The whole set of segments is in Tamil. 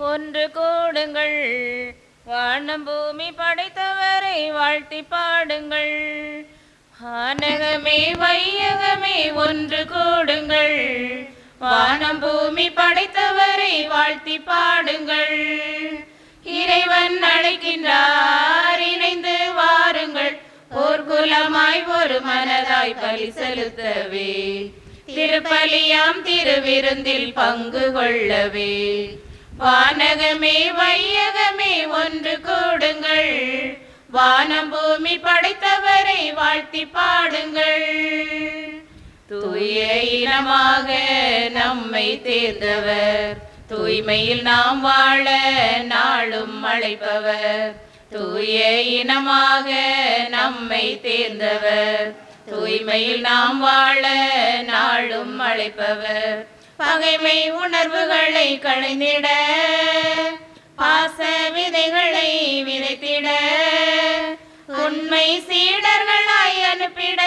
ஒன்று கூடுங்கள், வானம் பூமி படைத்தவரை வாழ்த்தி பாடுங்கள். வானகமே வையகமே ஒன்று கூடுங்கள், வானம் பூமி படைத்தவரை வாழ்த்தி பாடுங்கள். இறைவன் அழைக்கின்றார், இணைந்து வாருங்கள், போர்க்குலமாய் ஒரு மனதாய் பலி செலுத்தவே, திருப்பலியாம் திருவிருந்தில் பங்கு கொள்ளவே. வானகமே வையகமே ஒன்று கூடுங்கள், வானம் பூமி படைத்தவரை வாழ்த்தி பாடுங்கள். தூய இனமாக நம்மை தேர்ந்தவர், தூய்மையில் நாம் வாழ நாளும் அழைப்பவர். தூய இனமாக நம்மை தேர்ந்தவர், தூய்மையில் நாம் வாழ நாளும் அழைப்பவர். பகைமை உணர்வுகளை களைந்திட, பாச விதைகளை விதைத்திட, உண்மை சீடர்களாய் அனுப்பிட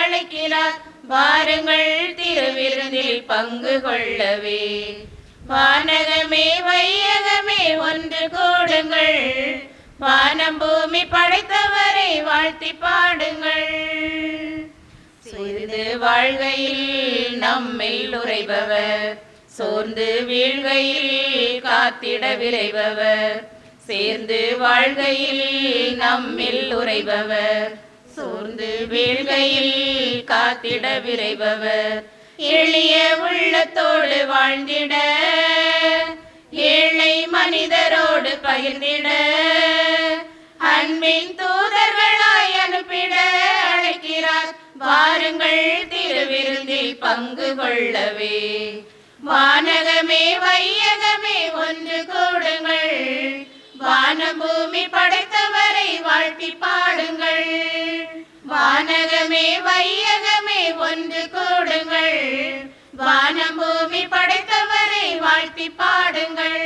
அழைக்கிறார். வாருங்கள், திருவிருந்தில் பங்கு கொள்ளவே. வானகமே வையகமே ஒன்று கூடுங்கள், வானம் பூமி படைத்தவரை வாழ்த்தி பாடுங்கள். சோர்ந்து வாழ்கையில் நம்மில் உறைபவர், சோர்ந்து வீழ்கையில் காத்திட விளைபவர். சேர்ந்து வாழ்கையில் நம்மில் உறைபவர், சோர்ந்து வீழ்கையில் காத்திட விரைபவர். எளிய உள்ளத்தோடு வாழ்ந்திட, ஏழை மனிதரோடு பகிர்ந்திட, அன்பின் தூதர்களாய் அனுப்பிட அழைக்கிறார். வாருங்கள், திருவிருந்தில் பங்கு கொள்ளவே. வானகமே வையகமே ஒன்று கூடுங்கள், வானம் பூமி படைத்தவரை வாழ்த்தி பாடுங்கள். வானகமே வையகமே ஒன்று கூடுங்கள், வானம் பூமி படைத்தவரை வாழ்த்தி பாடுங்கள்.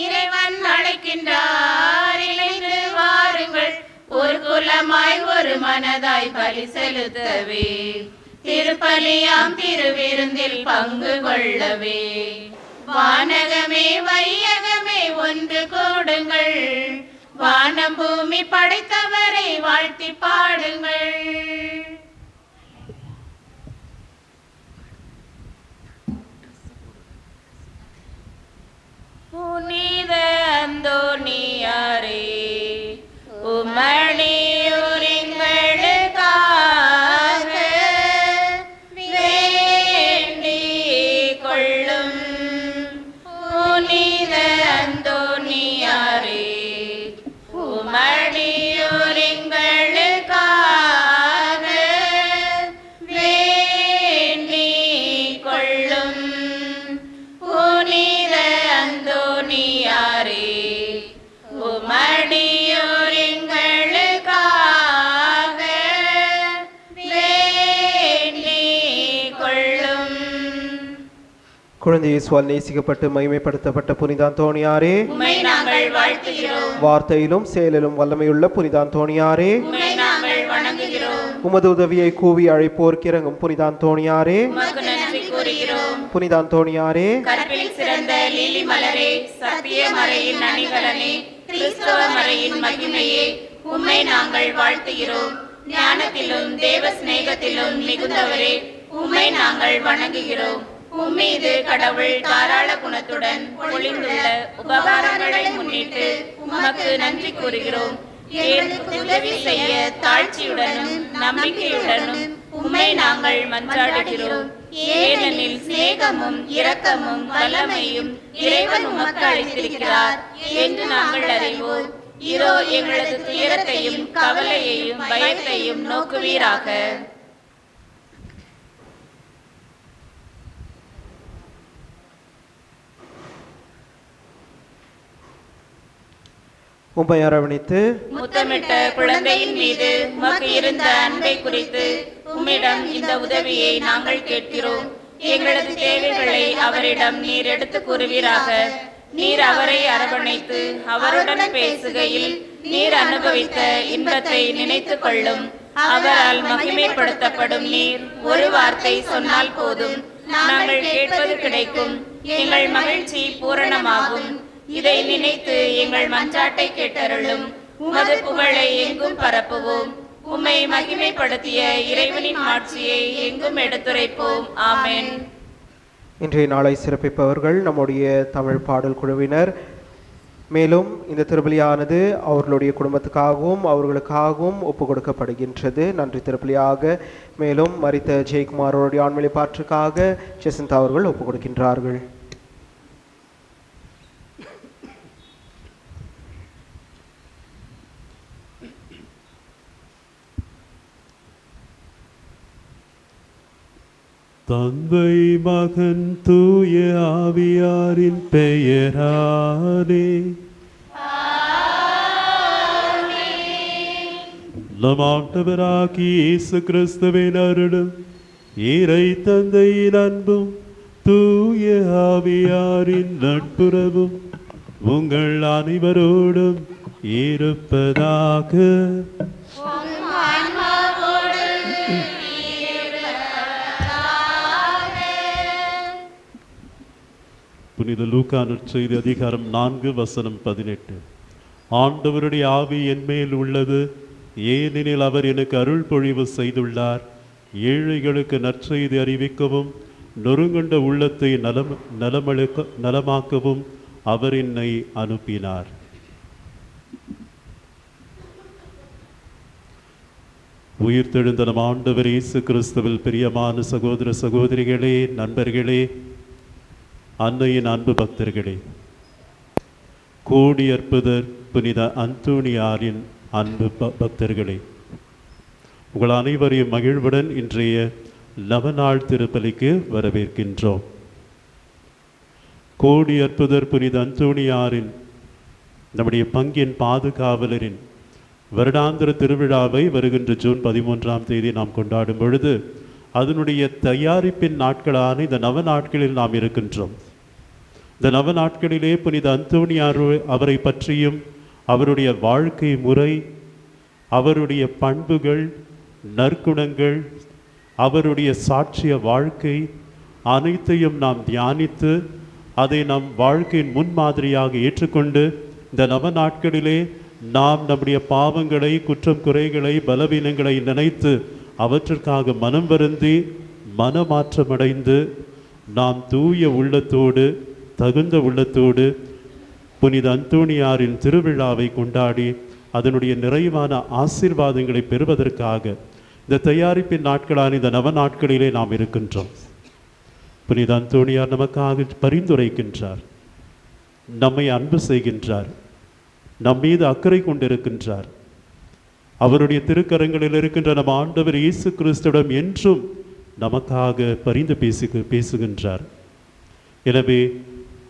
இறைவன் அழைக்கின்றார், இணைந்து வாருங்கள், ஒரு குலமாய் ஒரு மனதாய் பலி செலுத்தவே, திருப்பலியாம் திருவிருந்தில் பங்கு கொள்ளவே. வானகமே வையகமே ஒன்று கூடுங்கள், வானம் பூமி படைத்தவரை வாழ்த்தி பாடுங்கள். புனித அந்தோனியாரே, உம்மடியோரிங்களுக்காக வேண்டிக் கொள்ளும். புனித அந்தோனியாரே, உம்மடியோரிங்களுக்காக வேண்டிக் கொள்ளும். புனித அந்தோனியாரே, உம்மடியோரிங்களுக்காக வேண்டிக் கொள்ளும். குழந்தை இயேசுவால் நேசிக்கப்பட்டு மகிமைப்படுத்தப்பட்ட புனித அந்தோணியாரே, உம்மை நாங்கள் வாழ்த்துகிறோம். வார்த்தையிலும் செயலிலும் வல்லமையுள்ள புனித அந்தோணியாரே, உம்மை நாங்கள் வணங்குகிறோம். உமது உதவியை கூவி அழைப்போர்க்கு இறங்கும் புனித அந்தோணியாரே, உமக்கு நன்றி கூறுகிறோம். புனித அந்தோணியாரே, கற்பில் சிறந்த லீலி மலரே, சத்திய மறையின் அணிகலனே, கிறிஸ்தவ மறையின் மகிமையே, உம்மை நாங்கள் வாழ்த்துகிறோம். ஞானத்திலும் தேவ சிநேகத்திலும் மிகுந்தவரே, உம்மை நாங்கள் வணங்குகிறோம். உம்மீது கடவுள் தாராள குணத்துடன் பொழிந்துள்ள உபகாரங்களை முன்னிட்டு உமக்கு நன்றி கூறுகிறோம். எங்களுக்கு உதவி செய்ய தாழ்ச்சியுடனும் நம்பிக்கையுடனும் உம்மை நாங்கள் மன்றாடுகிறோம். ஏனெனில் சிநேகமும் இரக்கமும் வல்லமையும் இறைவன் உமக்கு அளித்திருக்கிறார் என்று நாங்கள் அறிவோம். இதோ எங்களது துயரத்தையும் கவலையையும் பயத்தையும் நோக்குவீராக. உம்மை அரவணைத்து முத்தமிட்ட குழந்தையின் மீது உமக்கு இருந்த அன்பை குறித்து உம்மிடம் இந்த உதவியை நாங்கள் கேட்கிறோம். எங்களது தேவைகளை அவரிடம் நீர் எடுத்து கூறுவீராக. நீர் அவரை அரவணைத்து அவருடன் பேசுகையில் நீர் அனுபவித்த இன்பத்தை நினைத்து கொள்ளும். அவரால் மகிமைப்படுத்தப்படும் நீர் ஒரு வார்த்தை சொன்னால் போதும், நாங்கள் கேட்பது கிடைக்கும், எங்கள் மகிழ்ச்சி பூரணமாகும். இதை நினைத்து எங்கள் மன்றாட்டை கேட்டருளும். உமது புகழை எங்கும் பரப்புவோம். உம்மை மகிமைப்படுத்திய இறைவனின் ஆட்சியை எங்கும் எடுத்துரைப்போம். ஆமென். இன்றைய நாளை சிறப்பிப்பவர்கள் நம்முடைய தமிழ் பாடல் குழுவினர். மேலும் இந்த திருப்பலியானது அவர்களுடைய குடும்பத்துக்காகவும் அவர்களுக்காகவும் ஒப்பு கொடுக்கப்படுகின்றது. நன்றி திருப்பலியாக மேலும் மரித்த ஜெயக்குமாரோடைய ஆண்மொழி பாற்றுக்காக ஜெசந்தா அவர்கள் ஒப்பு கொடுக்கின்றார்கள். தந்தை மகன் தூய ஆவியாரின் பெயரானே. நம் ஆண்டவராகிய இயேசு கிறிஸ்துவின் அருளும் இறை தந்தையின் அன்பும் தூய ஆவியாரின் நட்புறவும் உங்கள் அனைவரோடும் இருப்பதாக. புனித லூக்கா நற்செய்தி அதிகாரம் 4:18. ஆண்டவருடைய ஆவி என்மேல் உள்ளது, ஏனெனில் அவர் எனக்கு அருள் பொழிவு செய்துள்ளார். ஏழைகளுக்கு நற்செய்தி அறிவிக்கவும் நொறுங்குண்ட உள்ளத்தை நலமாக்கவும் அவர் என்னை அனுப்பினார். உயிர்த்தெழுந்த நம் ஆண்டவர் இயேசு கிறிஸ்துவில் பிரியமான சகோதர சகோதரிகளே, நண்பர்களே, அன்னையின் அன்பு பக்தர்களே, கோடியற்புதர் புனித அந்தோணியாரின் அன்பு பக்தர்களே, உங்கள் அனைவரையும் மகிழ்வுடன் இன்றைய நவநாள் திருப்பலிக்கு வரவேற்கின்றோம். கோடியற்புதர் புனித அந்தோணியாரின் நம்முடைய பங்கின் பாதுகாவலரின் வருடாந்திர திருவிழாவை வருகின்ற ஜூன் 13ஆம் தேதி நாம் கொண்டாடும் பொழுது அதனுடைய தயாரிப்பின் நாட்களான இந்த நவ நாட்களில் நாம் இருக்கின்றோம். இந்த நவ நாட்களிலே புனித அந்தோணியார் அவரை பற்றியும் அவருடைய வாழ்க்கை முறை, அவருடைய பண்புகள், நற்குணங்கள், அவருடைய சாட்சிய வாழ்க்கை அனைத்தையும் நாம் தியானித்து அதை நம் வாழ்க்கையின் முன்மாதிரியாக ஏற்றுக்கொண்டு இந்த நவ நாட்களிலே நாம் நம்முடைய பாவங்களை, குற்றம் குறைகளை, பலவீனங்களை நினைத்து அவற்றிற்காக மனம் வருந்தி மனமாற்றமடைந்து நாம் தூய உள்ளத்தோடு தகுந்த உள்ளத்தோடு புனித அந்தோணியாரின் திருவிழாவை கொண்டாடி அதனுடைய நிறைவான ஆசீர்வாதங்களை பெறுவதற்காக இந்த தயாரிப்பின் நாட்களான இந்த நவ நாட்களிலே நாம் இருக்கின்றோம். புனித அந்தோணியார் நமக்காக பரிந்துரைக்கின்றார், நம்மை அன்பு செய்கின்றார், நம் மீது அக்கறை கொண்டிருக்கின்றார். அவருடைய திருக்கரங்களில் இருக்கின்ற நம் ஆண்டவர் இயேசு கிறிஸ்துவிடம் என்றும் நமக்காக பரிந்து பேசுகின்றார். எனவே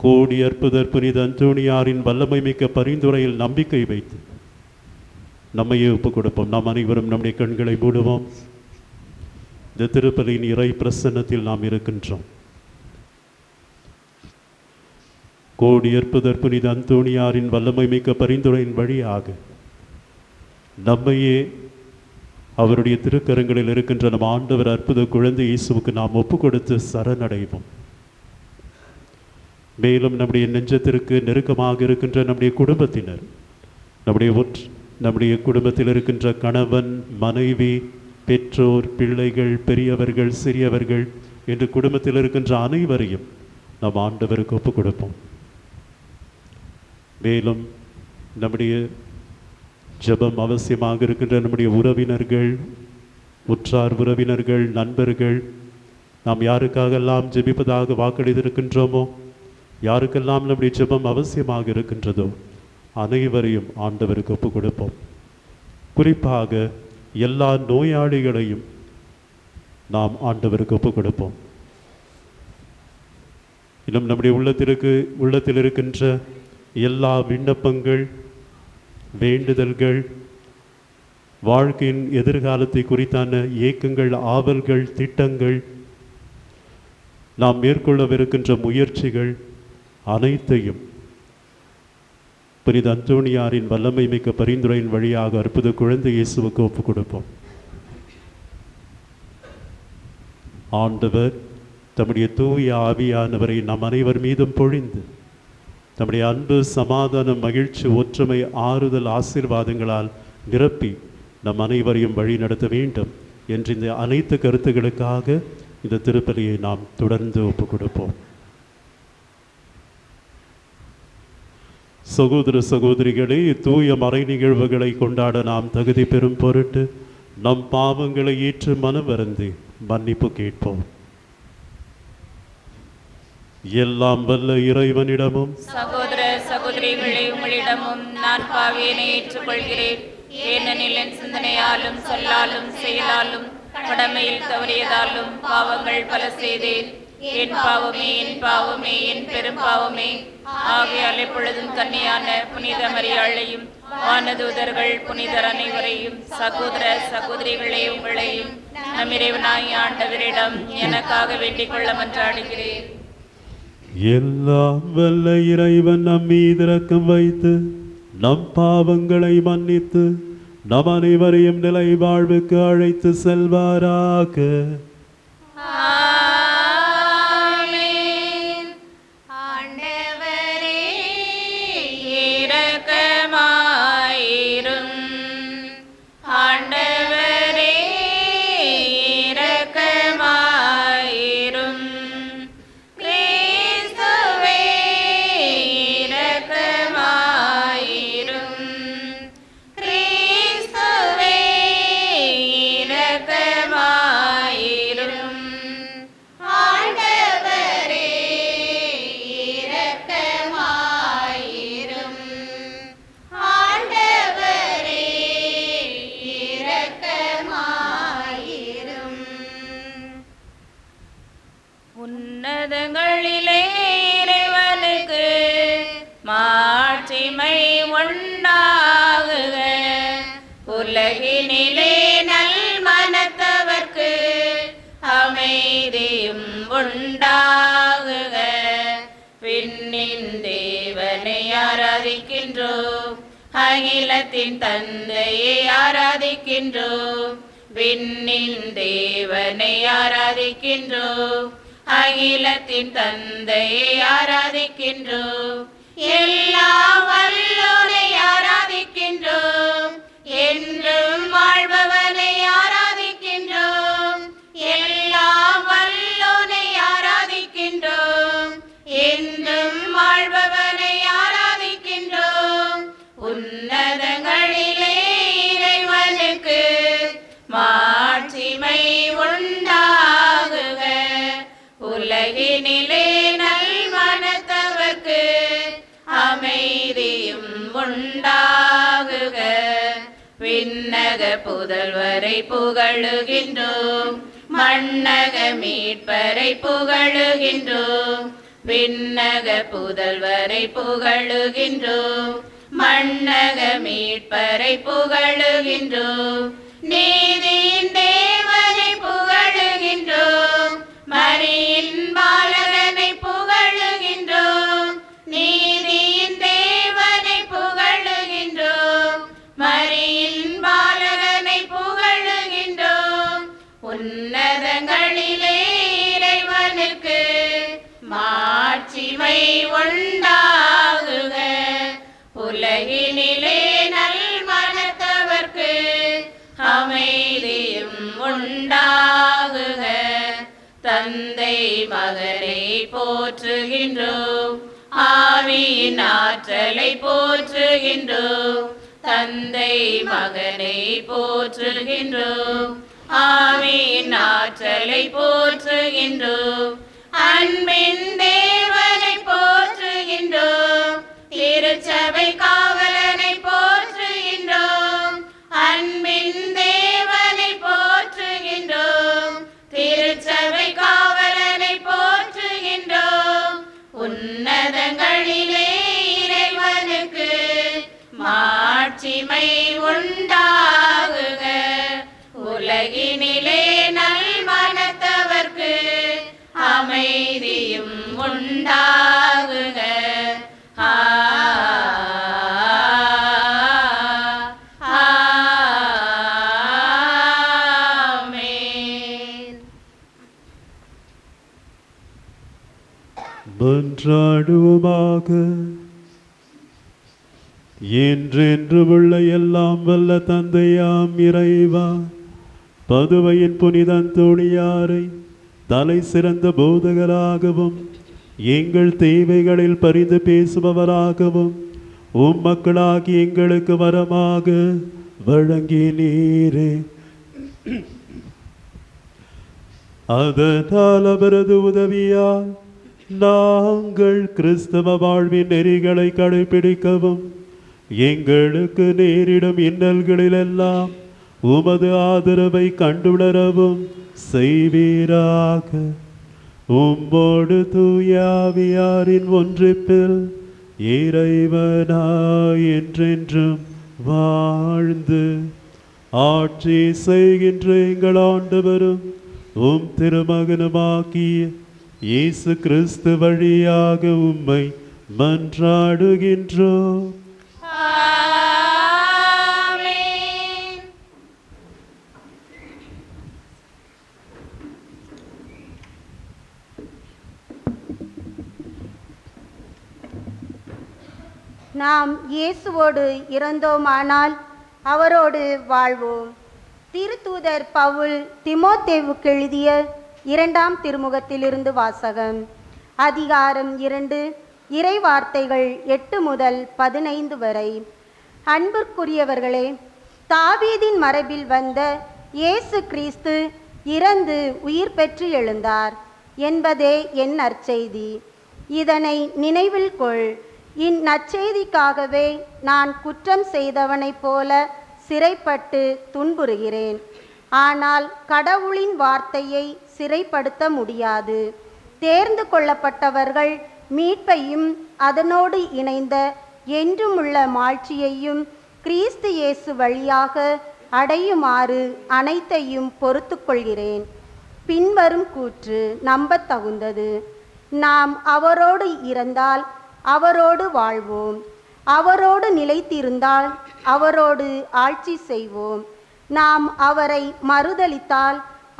கோடியற்புதர் புனித அந்தோணியாரின் வல்லமை மிக்க பரிந்துரையில் நம்பிக்கை வைத்து நம்மையே ஒப்புக் கொடுப்போம். நாம் அனைவரும் நம்முடைய கண்களை மூடுவோம். இந்த திருப்பலியின் இறை பிரசன்னத்தில் நாம் இருக்கின்றோம். கோடியற்புதர் புனித அந்தோணியாரின் வல்லமை மிக்க பரிந்துரையின் வழியாக நம்மையே அவருடைய திருக்கரங்களில் இருக்கின்ற நம் ஆண்டவர் அற்புத குழந்தை இயேசுவுக்கு நாம் ஒப்பு கொடுத்து சரணடைவோம். மேலும் நம்முடைய நெஞ்சத்திற்கு நெருக்கமாக இருக்கின்ற நம்முடைய குடும்பத்தினர், நம்முடைய குடும்பத்தில் இருக்கின்ற கணவன், மனைவி, பெற்றோர், பிள்ளைகள், பெரியவர்கள், சிறியவர்கள் என்று குடும்பத்தில் இருக்கின்ற அனைவரையும் நாம் ஆண்டவருக்கு ஒப்பு கொடுப்போம். மேலும் நம்முடைய ஜெபம் அவசியமாக இருக்கின்ற நம்முடைய உறவினர்கள், உற்றார் உறவினர்கள், நண்பர்கள், நாம் யாருக்காகெல்லாம் ஜெபிப்பதாக வாக்களித்திருக்கின்றோமோ, யாருக்கெல்லாம் நம்முடைய ஜெபம் அவசியமாக இருக்கின்றதோ அனைவரையும் ஆண்டவருக்கு ஒப்பு கொடுப்போம். குறிப்பாக எல்லா நோயாளிகளையும் நாம் ஆண்டவருக்கு ஒப்பு கொடுப்போம். இன்னும் நம்முடைய உள்ளத்தில் இருக்கின்ற எல்லா விண்ணப்பங்கள், வேண்டுதல்கள், வாழ்க்கையின் எதிர்காலத்தை குறித்தான ஏக்கங்கள், ஆவல்கள், திட்டங்கள், நாம் மேற்கொள்ளவிருக்கின்ற முயற்சிகள் அனைத்தையும் புனித அந்தோணியாரின் வல்லமை மிக்க பரிந்துரையின் வழியாக அற்புத குழந்தை இயேசுவுக்கு ஒப்புக் கொடுப்போம். ஆண்டவர் தம்முடைய தூய ஆவியானவரை நம் அனைவர் மீதும் பொழிந்து தம்முடைய அன்பு, சமாதானம், மகிழ்ச்சி, ஒற்றுமை, ஆறுதல், ஆசீர்வாதங்களால் நிரப்பி நம் அனைவரையும் வழி நடத்த வேண்டும் என்ற இந்த அனைத்து கருத்துக்களுக்காக இந்த திருப்பலியை நாம் தொடர்ந்து ஒப்புக் கொடுப்போம். சகோதர சகோதரிகளே, தூய மறை நிகழ்வுகளை கொண்டாட நாம் தகுதி பெறும் பொருட்டு நம் பாவங்களை ஏற்று மனம் வருந்தி மன்னிப்பு கேட்போம். எல்லாம் வல்ல இறைவனிடமும் சகோதர சகோதரிகளே, உங்களிடமும் நான் பாவியனை ஏற்றுக்கொள்கிறேன். ஏனெனில் என் சிந்தனையாலும் சொல்லாலும் செயலாலும் கடமையில் தவறியதாலும் பாவங்கள் பல செய்தேன். என் பாவமே, என் பாவமே, என் பெரும் பாவமே. ஆகையால் எப்பொழுதும் கன்னியான புனித மரியாளையும் வானதூதர்கள் புனிதர் அனைவரையும் சகோதர சகோதரிகளே உங்களையும் நம் இறைவனாகிய ஆண்டவரிடம் எனக்காக வேண்டிக் கொள்ள மன்றாடுகிறேன். எல்லாம் வல்ல இறைவன் நம் மீது இரக்கம் வைத்து நம் பாவங்களை மன்னித்து நம் அனைவரையும் நிலை வாழ்வுக்கு அழைத்து செல்வாராக. ஆமென். ஆண்டவரே இரக்கமாயிரும். ஆண்டவரே இரக்கமாயிரும். கிறிஸ்துவே இரக்கமாயிரும். கிறிஸ்துவே இரக்கமாயிரும். ஆண்டவரே இரக்கமாயிரும். ஆண்டவரே இரக்கமாயிரும். உன்னதங்களிலே இறைவனுக்கு மாட்சிமை உண்டாகுக. உலகினிலே நல் மனத்தவர்க்கு அமைதியும் உண்டாகுக. விண்ணின் தேவனை ஆராதிக்கின்றோம், அகிலத்தின் தந்தையை ஆராதிக்கின்றோம். விண்ணின் தேவனை ஆராதிக்கின்றோம், அகிலத்தின் தந்தையை ஆராதிக்கின்றோம். எல்லாம் வல்லோரை ஆராதிக்கின்றோம், என்றும் வாழ்பவனை ஆராதிக்கின்றோம். எல்லாம் வல்லோரை ஆராதிக்கின்றோம், என்றும் வாழ்பவனை ஆராதிக்கின்றோம். உன்னதங்களிலே இறைவனுக்கு மாட்சிமை உண்டாகுக. உலகினிலே நல் மனத்தவர்க்கு அமைதியும் உண்டாகுக. விண்ணக புதல்வரை புகழுகின்றோம், மண்ணக மீட்பரை புகழுகின்றோம். விண்ணக புதல்வரை புகழுகின்றோம், மண்ணக மீட்பரை புகழுகின்றோம். நீதியின் தேவனை புகழுகின்றோம், மரியின் பாலகனை புகழுகின்றோம். நீதியின் தேவனை புகழுகின்றோம், மரியின் பாலகனை புகழுகின்றோம். உன்னதங்களிலே இறைவனுக்கு மாட்சிமை உண்டாகுக. உலகினிலே நல் மனத்தவர்க்கு அமைதியும் உண்டாகுக. தந்தை மகனை போற்றுகின்றோம், ஆவியின் ஆற்றலை போற்றுகின்றோம். தந்தை மகனை போற்றுகின்றோம், ஆவியின் ஆற்றலை போற்றுகின்றோம். அன்பின் தேவனை போற்றுகின்றோம், திருச்சபை காவலனை போற்றுகின்றோம். அன்பின் தேவனை போற்றுகின்றோம், திருச்சபை காவலனை போற்றுகின்றோம். உன்னதங்களிலே இறைவனுக்கு மாட்சிமை உண்டாகுக. உலகினிலே நல் மனத்தவர்க்கு அமைதியும் உண்டாகுக. ஆமென். மன்றாடுவோமாக. என்றென்றுமுள்ள எல்லாம் வல்ல தந்தையாம் இறைவா, பதுவையின் புனித அந்தோணியாரை தலை சிறந்த போதகராகவும் எங்கள் தேவைகளில் பரிந்து பேசுபவராகவும் மக்களாகி எங்களுக்கு வரமாக வழங்கினீரே. அதனால் அவரது உதவியால் நாங்கள் கிறிஸ்தவ வாழ்வின் நெறிகளை கடைபிடிக்கவும் எங்களுக்கு நேரிடும் இன்னல்களிலெல்லாம் உமது ஆதரவை கண்டுணரவும் செய்வீராக. உம்மோடு தூயாவியாரின் ஒன்றிப்பில் இறைவனாய் என்றென்றும் வாழ்ந்து ஆட்சி செய்கின்ற எங்கள் ஆண்டவரும் உம் திருமகனுமாகிய இயேசு கிறிஸ்து வழியாக உம்மை மன்றாடுகின்றோம். ஆமென். நாம் இயேசுவோடு இறந்தோமானால் அவரோடு வாழ்வோம். திருத்தூதர் பவுல் திமோத்தேவுக்கு எழுதிய 2ஆம் திருமுகத்திலிருந்து வாசகம். அதிகாரம் 2, இறை வார்த்தைகள் 8 முதல் 15 வரை. அன்பிற்குரியவர்களே, தாவீதின் மரபில் வந்த இயேசு கிறிஸ்து இறந்து உயிர் பெற்று எழுந்தார் என்பதே என் நற்செய்தி. இதனை நினைவில் கொள். இந்நற்செய்திக்காகவே நான் குற்றம் செய்தவனைப் போல சிறைப்பட்டு துன்புறுகிறேன். ஆனால் கடவுளின் வார்த்தையை சிறைப்படுத்த முடியாது. தேர்ந்து கொள்ளப்பட்டவர்கள் மீட்பையும் அதனோடு இணைந்த என்றுமுள்ள மாட்சியையும் கிறிஸ்து இயேசு வழியாக அடையுமாறு அனைத்தையும் பொறுத்து கொள்கிறேன். பின்வரும் கூற்று நம்பத் தகுந்தது. நாம் அவரோடு இறந்தால் அவரோடு வாழ்வோம், அவரோடு நிலைத்திருந்தால் அவரோடு ஆட்சி செய்வோம். நாம் அவரை மறுதலித்தால்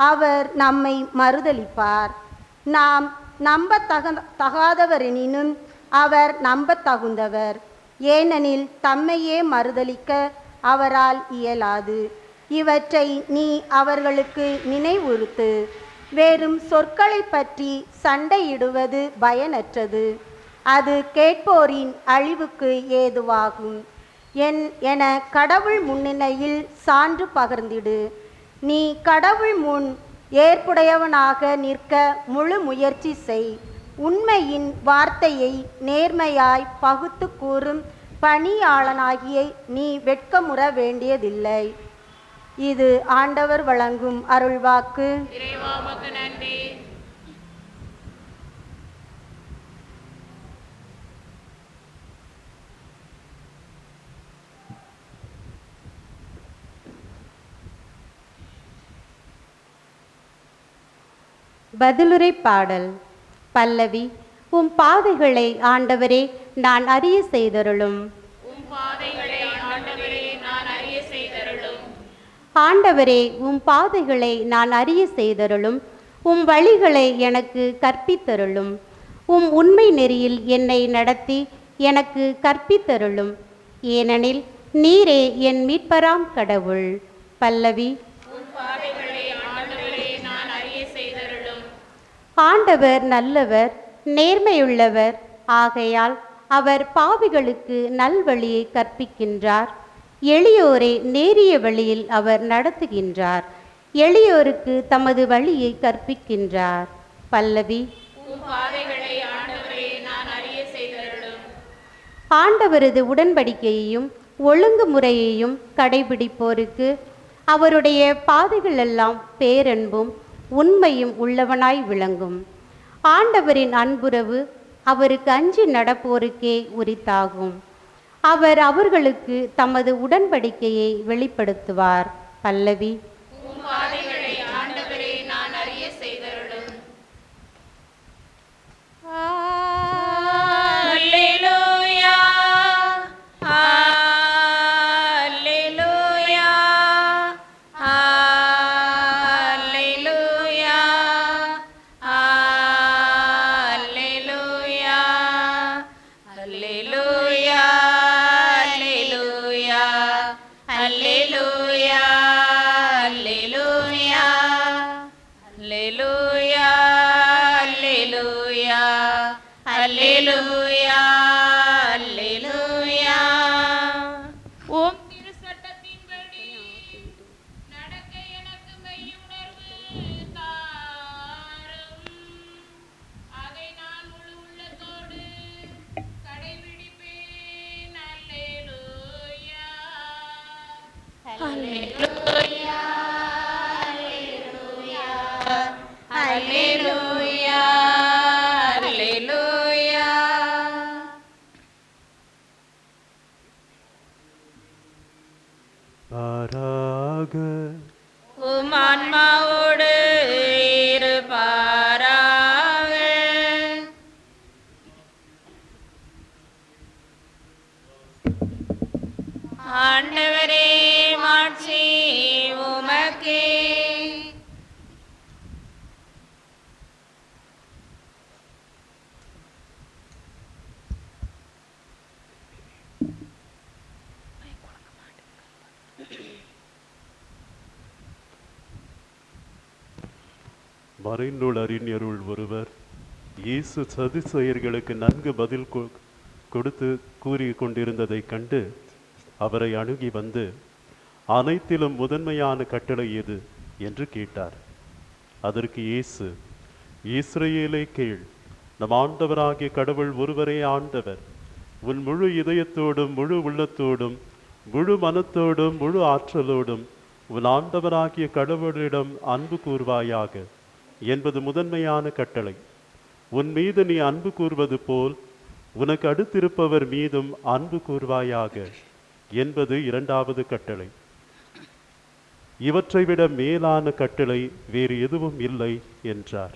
அவர் நம்மை மறுதலிப்பார். நாம் தகாதவரெனினும் அவர் நம்பத் தகுந்தவர், ஏனெனில் தம்மையே மறுதலிக்க அவரால் இயலாது. இவற்றை நீ அவர்களுக்கு நினைவுறுத்து. வெறும் சொற்களை பற்றி சண்டையிடுவது பயனற்றது. அது கேட்போரின் அழிவுக்கு ஏதுவாகும். என கடவுள் முன்னிலையில் சான்று பகர்ந்திடு. நீ கடவுள் முன் ஏற்புடையவனாக நிற்க முழு முயற்சி செய். உண்மையின் வார்த்தையை நேர்மையாய் பகுத்து கூறும் பணியாளனாகிய நீ வெட்கமுற வேண்டியதில்லை. இது ஆண்டவர் வழங்கும் அருள்வாக்கு. இறைவா உமக்கு நன்றி. பதிலுரை பாடல். பல்லவி. உம் பாதைகளை ஆண்டவரே நான் அறிய செய்தருளும். உம் பாதைகளை ஆண்டவரே நான் அறிய செய்தருளும். ஆண்டவரே உம் பாதைகளை நான் அறிய செய்தருளும். உம் வழிகளை எனக்கு கற்பித்தருளும். உம் உண்மை நெறியில் என்னை நடத்தி எனக்கு கற்பித்தருளும். ஏனெனில் நீரே என் மீட்பராம் கடவுள். பல்லவி. உம் பாதைகளை ஆண்டவரே நான் அறிய செய்தருளும். ஆண்டவர் நல்லவர், நேர்மையுள்ளவர். ஆகையால் அவர் பாவிகளுக்கு நல்வழியை கற்பிக்கின்றார். எளியோரை நேரிய வழியில் அவர் நடத்துகின்றார். எளியோருக்கு தமது வழியை கற்பிக்கின்றார். பல்லவி. உம் பாதைகளை ஆண்டவரே நான் அறிய செய்தருளும். ஆண்டவரது உடன்படிக்கையையும் ஒழுங்குமுறையையும் கடைபிடிப்போருக்கு அவருடைய பாதைகள் எல்லாம் பேரன்பும் உண்மையும் உள்ளவனாய் விளங்கும். ஆண்டவரின் அன்புறவு அவருக்கு அஞ்சி நடப்போருக்கே உரித்தாகும். அவர் அவர்களுக்கு தமது உடன்படிக்கையை வெளிப்படுத்துவார். பல்லவி. உம் பாதைகளை ஆண்டவரே நான் அறிய செய்தருளும். அல்லேலூயா, அல்லேலூயா, அல்லேலூயா, அல்லேலூயா. அல்லேலூயா அல்லேலூயா. உம் திருச்சட்டத்தின்படி நடக்க எனக்கு மெய்யுணர்வு தாரும். அதை நான் முழு உள்ளத்தோடு கடைபிடிப்பேன். அல்லேலூயா அல்லேலூயா அல்லேலூயா அல்லேலூயா. பாராக உம் ஆன்மாவோடு இருப்பாராக. ஆண்டவரே மாட்சி உமக்கே. மறைநூல் அறிஞருள் ஒருவர் இயேசு சதுசேயர்களுக்கு நன்கு பதில் கொடுத்து கூறி கொண்டிருந்ததைக் கண்டு அவரை அணுகி வந்து, அனைத்திலும் முதன்மையான கட்டளை எது என்று கேட்டார். அதற்கு இயேசு, இஸ்ரவேலே கேள், நம் ஆண்டவராகிய கடவுள் ஒருவரே ஆண்டவர். உன் முழு இதயத்தோடும் முழு உள்ளத்தோடும் முழு மனத்தோடும் முழு ஆற்றலோடும் உன் ஆண்டவராகிய கடவுளிடம் அன்பு கூர்வாயாக என்பது முதன்மையான கட்டளை. உன் மீது நீ அன்பு கூர்வது போல் உனக்கு அடுத்திருப்பவர் மீதும் அன்பு கூர்வாயாக என்பது இரண்டாவது கட்டளை. இவற்றை விட மேலான கட்டளை வேறு எதுவும் இல்லை என்றார்.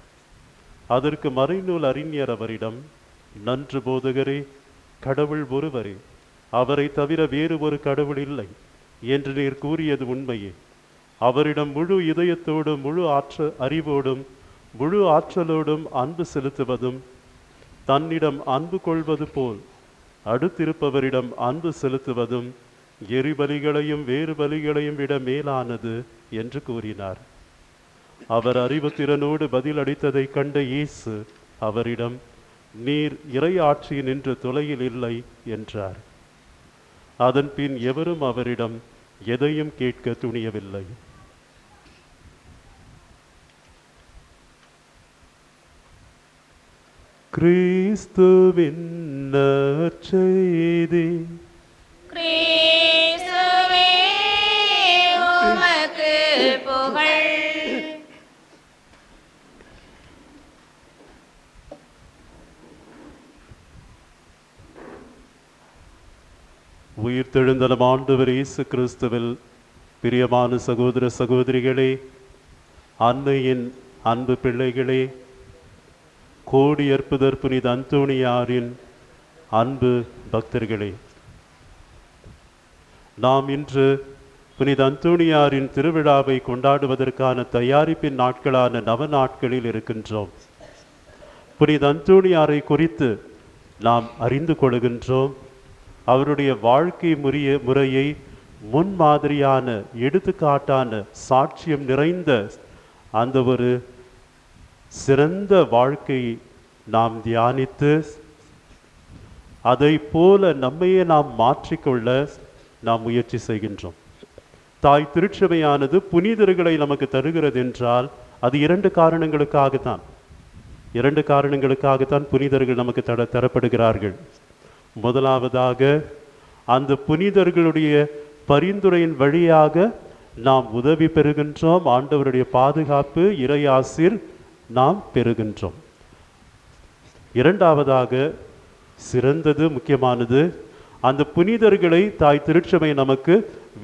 அதற்கு மறைநூல் அறிஞர் அவரிடம், நன்று போதகரே, கடவுள் ஒருவரே, அவரை தவிர வேறு ஒரு கடவுள் இல்லை என்று நீர் கூறியது உண்மையே. அவரிடம் முழு இதயத்தோடும் முழு அறிவோடும் முழு ஆற்றலோடும் அன்பு செலுத்துவதும், தன்னிடம் அன்பு கொள்வது போல் அடுத்திருப்பவரிடம் அன்பு செலுத்துவதும் எரிபலிகளையும் வேறு பலிகளையும் விட மேலானது என்று கூறினார். அவர் அறிவுத்திறனோடு பதில் அளித்ததை கண்ட இயேசு அவரிடம், நீர் இறை ஆட்சி நின்று தொலையில் இல்லை என்றார். அதன் பின் எவரும் அவரிடம் எதையும் கேட்க துணியவில்லை. கிறிஸ்துவின் நற்செய்தி. கிறிஸ்துவே உமக்கு புகழ். உயிர்த்தெழுந்த நம் ஆண்டவர் இயேசு கிறிஸ்துவில் பிரியமான சகோதர சகோதரிகளே, அன்னையின் அன்பு பிள்ளைகளே, கோடி அற்புதர் புனித அந்தோணியாரின் அன்பு பக்தர்களே, நாம் இன்று புனித அந்தோணியாரின் திருவிழாவை கொண்டாடுவதற்கான தயாரிப்பின் நாட்களான நவ நாட்களில் இருக்கின்றோம். புனித அந்தோணியாரை குறித்து நாம் அறிந்து கொள்கின்றோம். அவருடைய வாழ்க்கை முறையை முன்மாதிரியான எடுத்துக்காட்டான சாட்சியம் நிறைந்த அந்த ஒரு சிறந்த வாழ்க்கையை நாம் தியானித்து அதை போல நம்மையே நாம் மாற்றிக்கொள்ள நாம் முயற்சி செய்கின்றோம். தாய் திருச்சபையானது புனிதர்களை நமக்கு தருகிறது என்றால் அது இரண்டு காரணங்களுக்காகத்தான் புனிதர்கள் நமக்கு தரப்படுகிறார்கள். முதலாவதாக, அந்த புனிதர்களுடைய பரிந்துரையின் வழியாக நாம் உதவி பெறுகின்றோம். ஆண்டவருடைய பாதுகாப்பு, இறையாசிர் நாம் பெறுகின்றோம். இரண்டாவதாக, சிறந்தது முக்கியமானது, அந்த புனிதர்களை தாய் திருச்சபை நமக்கு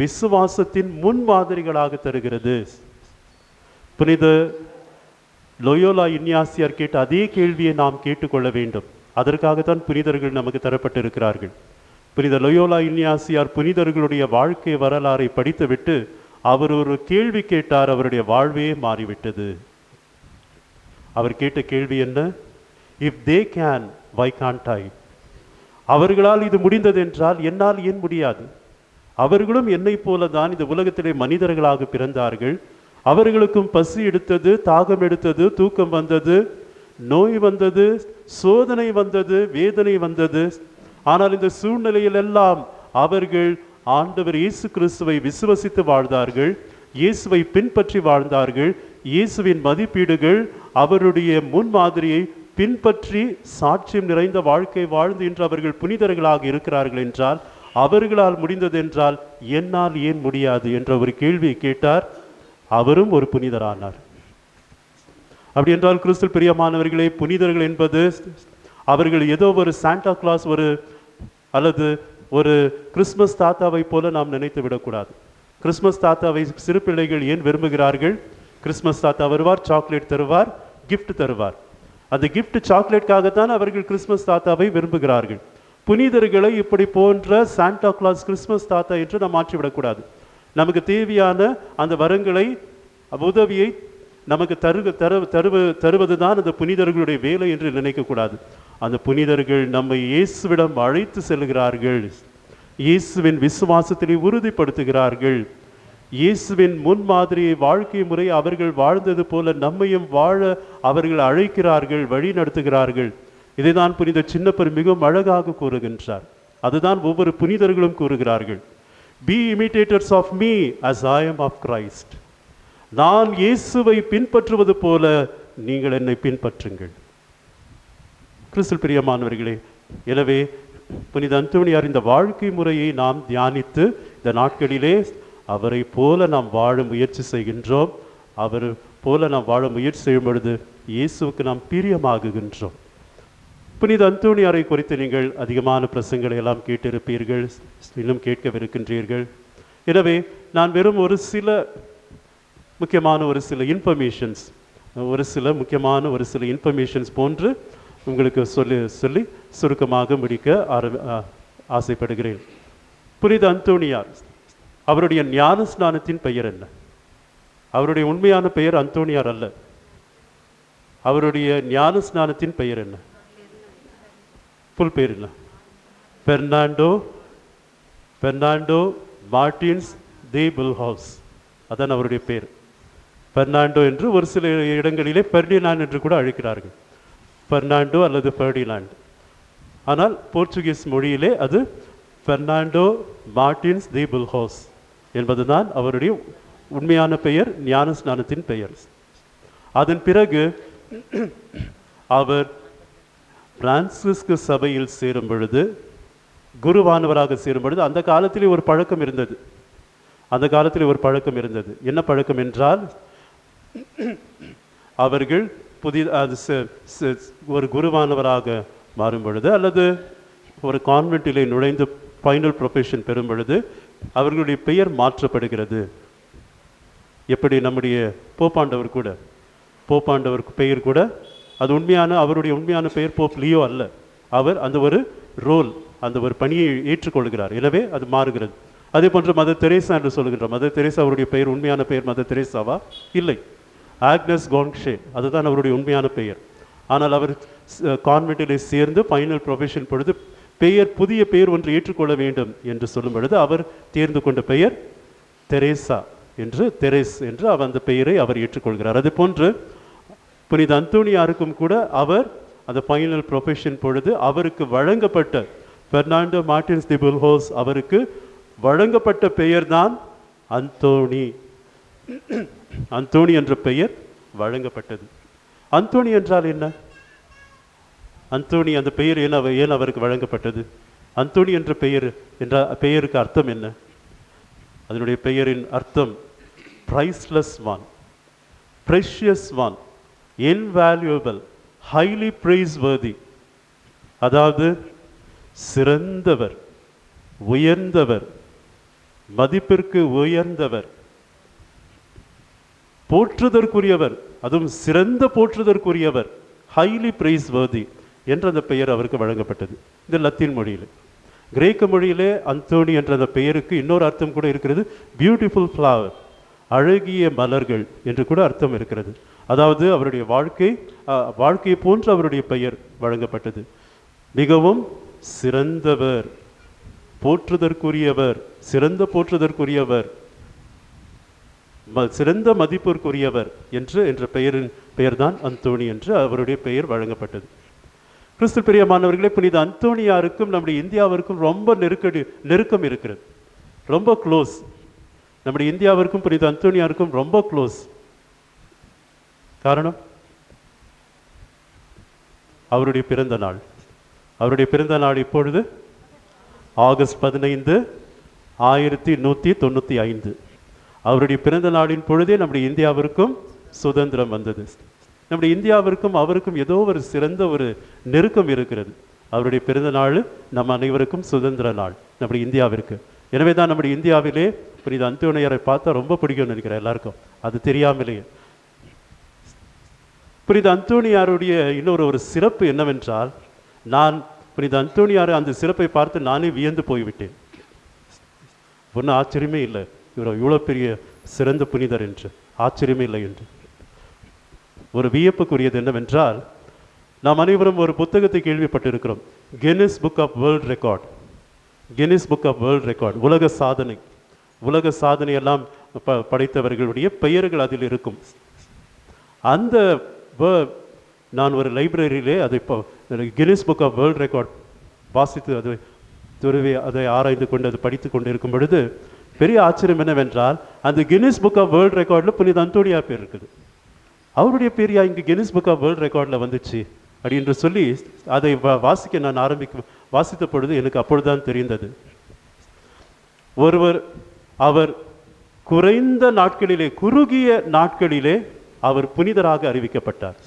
விசுவாசத்தின் முன்மாதிரிகளாக தருகிறது. புனித லோயோலா இன்யாசியார் கேட்ட அதே கேள்வியை நாம் கேட்டுக்கொள்ள வேண்டும். அதற்காகத்தான் புனிதர்கள் நமக்கு தரப்பட்டிருக்கிறார்கள். புனித லோயோலா இன்யாசியார் புனிதர்களுடைய வாழ்க்கை வரலாறை படித்துவிட்டு அவர் ஒரு கேள்வி கேட்டார். அவருடைய வாழ்வே மாறிவிட்டது. அவர் கேட்ட கேள்வி என்ன? If they can, why can't I? அவர்களால் இது முடிந்தது என்றால் என்னால் ஏன் முடியாது? அவர்களும் என்னை போல தான் இந்த உலகத்திலே மனிதர்களாக பிறந்தார்கள். அவர்களுக்கும் பசி எடுத்தது, தாகம் எடுத்தது, தூக்கம் வந்தது, நோய் வந்தது, சோதனை வந்தது, வேதனை வந்தது. ஆனால் இந்த சூழ்நிலையில் எல்லாம் அவர்கள் ஆண்டவர் இயேசு கிறிஸ்துவை விசுவசித்து வாழ்ந்தார்கள், இயேசுவை பின்பற்றி வாழ்ந்தார்கள். இயேசுவின் மதிப்பீடுகள், அவருடைய முன்மாதிரியை பின்பற்றி சாட்சியம் நிறைந்த வாழ்க்கை வாழ்ந்து இன்று அவர்கள் புனிதர்களாக இருக்கிறார்கள் என்றால், அவர்களால் முடிந்தது என்றால் என்னால் ஏன் முடியாது என்ற ஒரு கேள்வியை கேட்டார். அவரும் ஒரு புனிதரானார். அப்படி என்றால் கிறிஸ்துவில் பிரியமானவர்களே, புனிதர்கள் என்பது அவர்கள் ஏதோ ஒரு சாண்டா கிளாஸ் அல்லது ஒரு கிறிஸ்மஸ் தாத்தாவை போல நாம் நினைத்து விடக்கூடாது. கிறிஸ்மஸ் தாத்தாவை சிறு பிள்ளைகள் ஏன் விரும்புகிறார்கள்? கிறிஸ்மஸ் தாத்தா வருவார், சாக்லேட் தருவார், கிஃப்ட் தருவார். அந்த கிஃப்ட் சாக்லேட்காகத்தான் அவர்கள் கிறிஸ்மஸ் தாத்தாவை விரும்புகிறார்கள். புனிதர்களை இப்படி போன்ற சாண்டா கிளாஸ் கிறிஸ்மஸ் தாத்தா என்று நாம் மாற்றிவிடக்கூடாது. நமக்கு தேவையான அந்த வரங்களை, உதவியை நமக்கு தருவதுதான் அந்த புனிதர்களுடைய வேலை என்று நினைக்கக்கூடாது. அந்த புனிதர்கள் நம்மை இயேசுவிடம் அழைத்து செல்கிறார்கள், இயேசுவின் விசுவாசத்தினை உறுதிப்படுத்துகிறார்கள், இயேசுவின் முன்மாதிரியை வாழ்க்கை முறை அவர்கள் வாழ்ந்தது போல நம்மையும் வாழ அவர்கள் அழைக்கிறார்கள், வழி நடத்துகிறார்கள். இதைதான் புனித சின்னப்பர் மிகவும் அழகாக கூறுகின்றார். அதுதான் ஒவ்வொரு புனிதர்களும் கூறுகிறார்கள். Be imitators of me as I am of Christ. நான் இயேசுவை பின்பற்றுவது போல நீங்கள் என்னை பின்பற்றுங்கள். கிறிஸ்துவில் பிரியமானவர்களே, எனவே புனித அந்தோனியார் இந்த வாழ்க்கை முறையை நாம் தியானித்து இந்த நாட்களிலே அவரை போல நாம் வாழ முயற்சி செய்கின்றோம். அவர் போல நாம் வாழ முயற்சி செய்யும் பொழுது இயேசுவுக்கு நாம் பிரியமாகுகின்றோம். புனித அந்தோனியாரை குறித்து நீங்கள் அதிகமான பிரசங்களை எல்லாம் கேட்டிருப்பீர்கள், இன்னும் கேட்கவிருக்கின்றீர்கள். எனவே நான் வெறும் ஒரு சில முக்கியமான ஒரு சில இன்ஃபர்மேஷன்ஸ் போன்று உங்களுக்கு சொல்லி சுருக்கமாக முடிக்க ஆசைப்படுகிறேன். புனித அந்தோனியார், அவருடைய ஞான ஸ்நானத்தின் பெயர் என்ன? அவருடைய உண்மையான பெயர் அந்தோனியார் அல்ல. அவருடைய ஞான ஸ்நானத்தின் பெயர் என்ன? ஃபுல் பேர் என்ன? பெர்னாண்டோ மார்டின்ஸ் தி புல்ஹவுஸ். அதான் அவருடைய பேர். பெர்னாண்டோ என்று ஒரு சில இடங்களிலே பெர்டினாண்ட் என்று கூட அழைக்கிறார்கள். பெர்னாண்டோ அல்லது பெர்டினாண்ட். ஆனால் போர்ச்சுகீஸ் மொழியிலே அது பெர்னாண்டோ மார்டின்ஸ் தி புல்ஹவுஸ் என்பதுதான் அவருடைய உண்மையான பெயர், ஞான ஸ்நானத்தின் பெயர். அதன் பிறகு அவர் பிரான்சிஸ்கு சபையில் சேரும் பொழுது, குருவானவராக சேரும் பொழுது, அந்த காலத்திலே ஒரு பழக்கம் இருந்தது. என்ன பழக்கம் என்றால், அவர்கள் ஒரு குருவானவராக மாறும் பொழுது அல்லது ஒரு கான்வென்ட்டிலே நுழைந்து ஃபைனல் ப்ரொஃபஷன் பெறும் பொழுது அவர்களுடைய பெயர் மாற்றப்படுகிறது. எப்படி நம்முடைய போப்பாண்டவர் பெயர் கூட அது அவருடைய உண்மையான பெயர் போப் லியோ அல்ல. அவர் அந்த ஒரு ரோல், அந்த ஒரு பணியை ஏற்றுக்கொள்கிறார். எனவே அது மாறுகிறது. அதே போன்று மதர் தெரேசா என்று சொல்கின்றோம். மதர் தெரேசா அவருடைய பெயர், உண்மையான பெயர் மதர் தெரேசாவா? இல்லை, ஆக்னஸ் கோன்ஷே, அதுதான் அவருடைய உண்மையான பெயர். ஆனால் அவர் கான்வென்ட்டிலே சேர்ந்து ஃபைனல் ப்ரொஃபஷன் பொழுது புதிய பெயர் ஒன்று ஏற்றுக்கொள்ள வேண்டும் என்று சொல்லும் பொழுது அவர் தேர்ந்து கொண்ட பெயர் தெரேஸ் என்று அந்த பெயரை அவர் ஏற்றுக்கொள்கிறார். அது போன்று புனித அந்தோனியாருக்கும் கூட அவர் அந்த ஃபைனல் ப்ரொஃபஷன் பொழுது அவருக்கு வழங்கப்பட்ட பெர்னாண்டோ மார்டின்ஸ் தி புல்ஹவுஸ் அவருக்கு வழங்கப்பட்ட பெயர் தான் அந்தோணி. அந்தோணி என்ற பெயர் வழங்கப்பட்டது. அந்தோணி என்றால் என்ன? அந்தோணி அந்த பெயர் ஏன் அவருக்கு வழங்கப்பட்டது? அந்தோணி என்ற பெயருக்கு அர்த்தம் என்ன? அதனுடைய பெயரின் அர்த்தம் priceless one, precious one, invaluable, highly priceworthy. அதாவது சிறந்தவர், உயர்ந்தவர், மதிப்பிற்கு உயர்ந்தவர், போற்றுதற்குரியவர், அதுவும் சிறந்த போற்றுதற்குரியவர், ஹைலி பிரைஸ்வர்தி என்ற அந்த பெயர் அவருக்கு வழங்கப்பட்டது. இந்த லத்தீன் மொழியில். கிரேக்க மொழியிலே அந்தோணி என்ற அந்த பெயருக்கு இன்னொரு அர்த்தம் கூட இருக்கிறது, பியூட்டிஃபுல் ஃப்ளவர், அழகிய மலர்கள் என்று கூட அர்த்தம் இருக்கிறது. அதாவது அவருடைய வாழ்க்கையை போன்று அவருடைய பெயர் வழங்கப்பட்டது. மிகவும் சிறந்தவர், போற்றுதற்குரியவர், சிறந்த போற்றுதற்குரியவர். சிறந்த மதிப்பிற்குரியவர் என்ற பெயர்தான் அந்தோணி என்று அவருடைய பெயர் வழங்கப்பட்டது. கிறிஸ்து பிரியமானவர்களே, புனித அந்தோணியாருக்கும் நம்முடைய இந்தியாவிற்கும் ரொம்ப நெருக்கம் இருக்கிறது, ரொம்ப க்ளோஸ். நம்முடைய இந்தியாவிற்கும் புனித அந்தோணியாருக்கும் ரொம்ப க்ளோஸ். காரணம் அவருடைய பிறந்த நாள். அவருடைய பிறந்த நாள் இப்பொழுது ஆகஸ்ட் 15, 1195. அவருடைய பிறந்த நாளின் பொழுதே நம்முடைய இந்தியாவிற்கும் சுதந்திரம் வந்தது. நம்முடைய இந்தியாவிற்கும் அவருக்கும் ஏதோ ஒரு சிறந்த ஒரு நெருக்கம் இருக்கிறது. அவருடைய பிறந்த நாள் நம் அனைவருக்கும் சுதந்திர நாள் நம்முடைய இந்தியாவிற்கு. எனவே தான் நம்முடைய இந்தியாவிலே புனித அந்தோணியாரை பார்த்தா ரொம்ப பிடிக்கும்னு நினைக்கிறேன் எல்லாருக்கும், அது தெரியாமலேயே. புனித அந்தோணியாருடைய இன்னொரு சிறப்பு என்னவென்றால், நான் புனித அந்தோணியார் அந்த சிறப்பை பார்த்து நானே வியந்து போய்விட்டேன். ஒன்றும் ஆச்சரியமே இல்லை, இவர் இவ்வளோ பெரிய சிறந்த புனிதர் என்று ஆச்சரியமே இல்லை என்று. ஒரு வியப்புக்குரியது என்னவென்றால், நாம் அனைவரும் ஒரு புத்தகத்தை கேள்விப்பட்டிருக்கிறோம், Guinness book of world record. Guinness book of world record, உலக சாதனை எல்லாம் படைத்தவர்களுடைய பெயர்கள் அதில் இருக்கும். அந்த நான் ஒரு லைப்ரரியிலே அதை Guinness book of world record வாசித்து அதை ஆராய்ந்து கொண்டு அதை படித்து கொண்டு இருக்கும் பொழுது பெரிய ஆச்சரியம் என்னவென்றால், அந்த கின்னஸ் புக் ஆஃப் வேர்ல்ட் ரெக்கார்டில் புனித அந்தோணியார் பேர் இருக்குது. அவருடைய பேர் இங்கே கின்னஸ் புக் ஆஃப் வேர்ல்ட் ரெக்கார்டில் வந்துச்சு அப்படின்னு சொல்லி அதை வாசிக்க நான் வாசித்த பொழுது எனக்கு அப்பொழுதுதான் தெரிந்தது. அவர் குறைந்த நாட்களிலே, குறுகிய நாட்களிலே அவர் புனிதராக அறிவிக்கப்பட்டார்.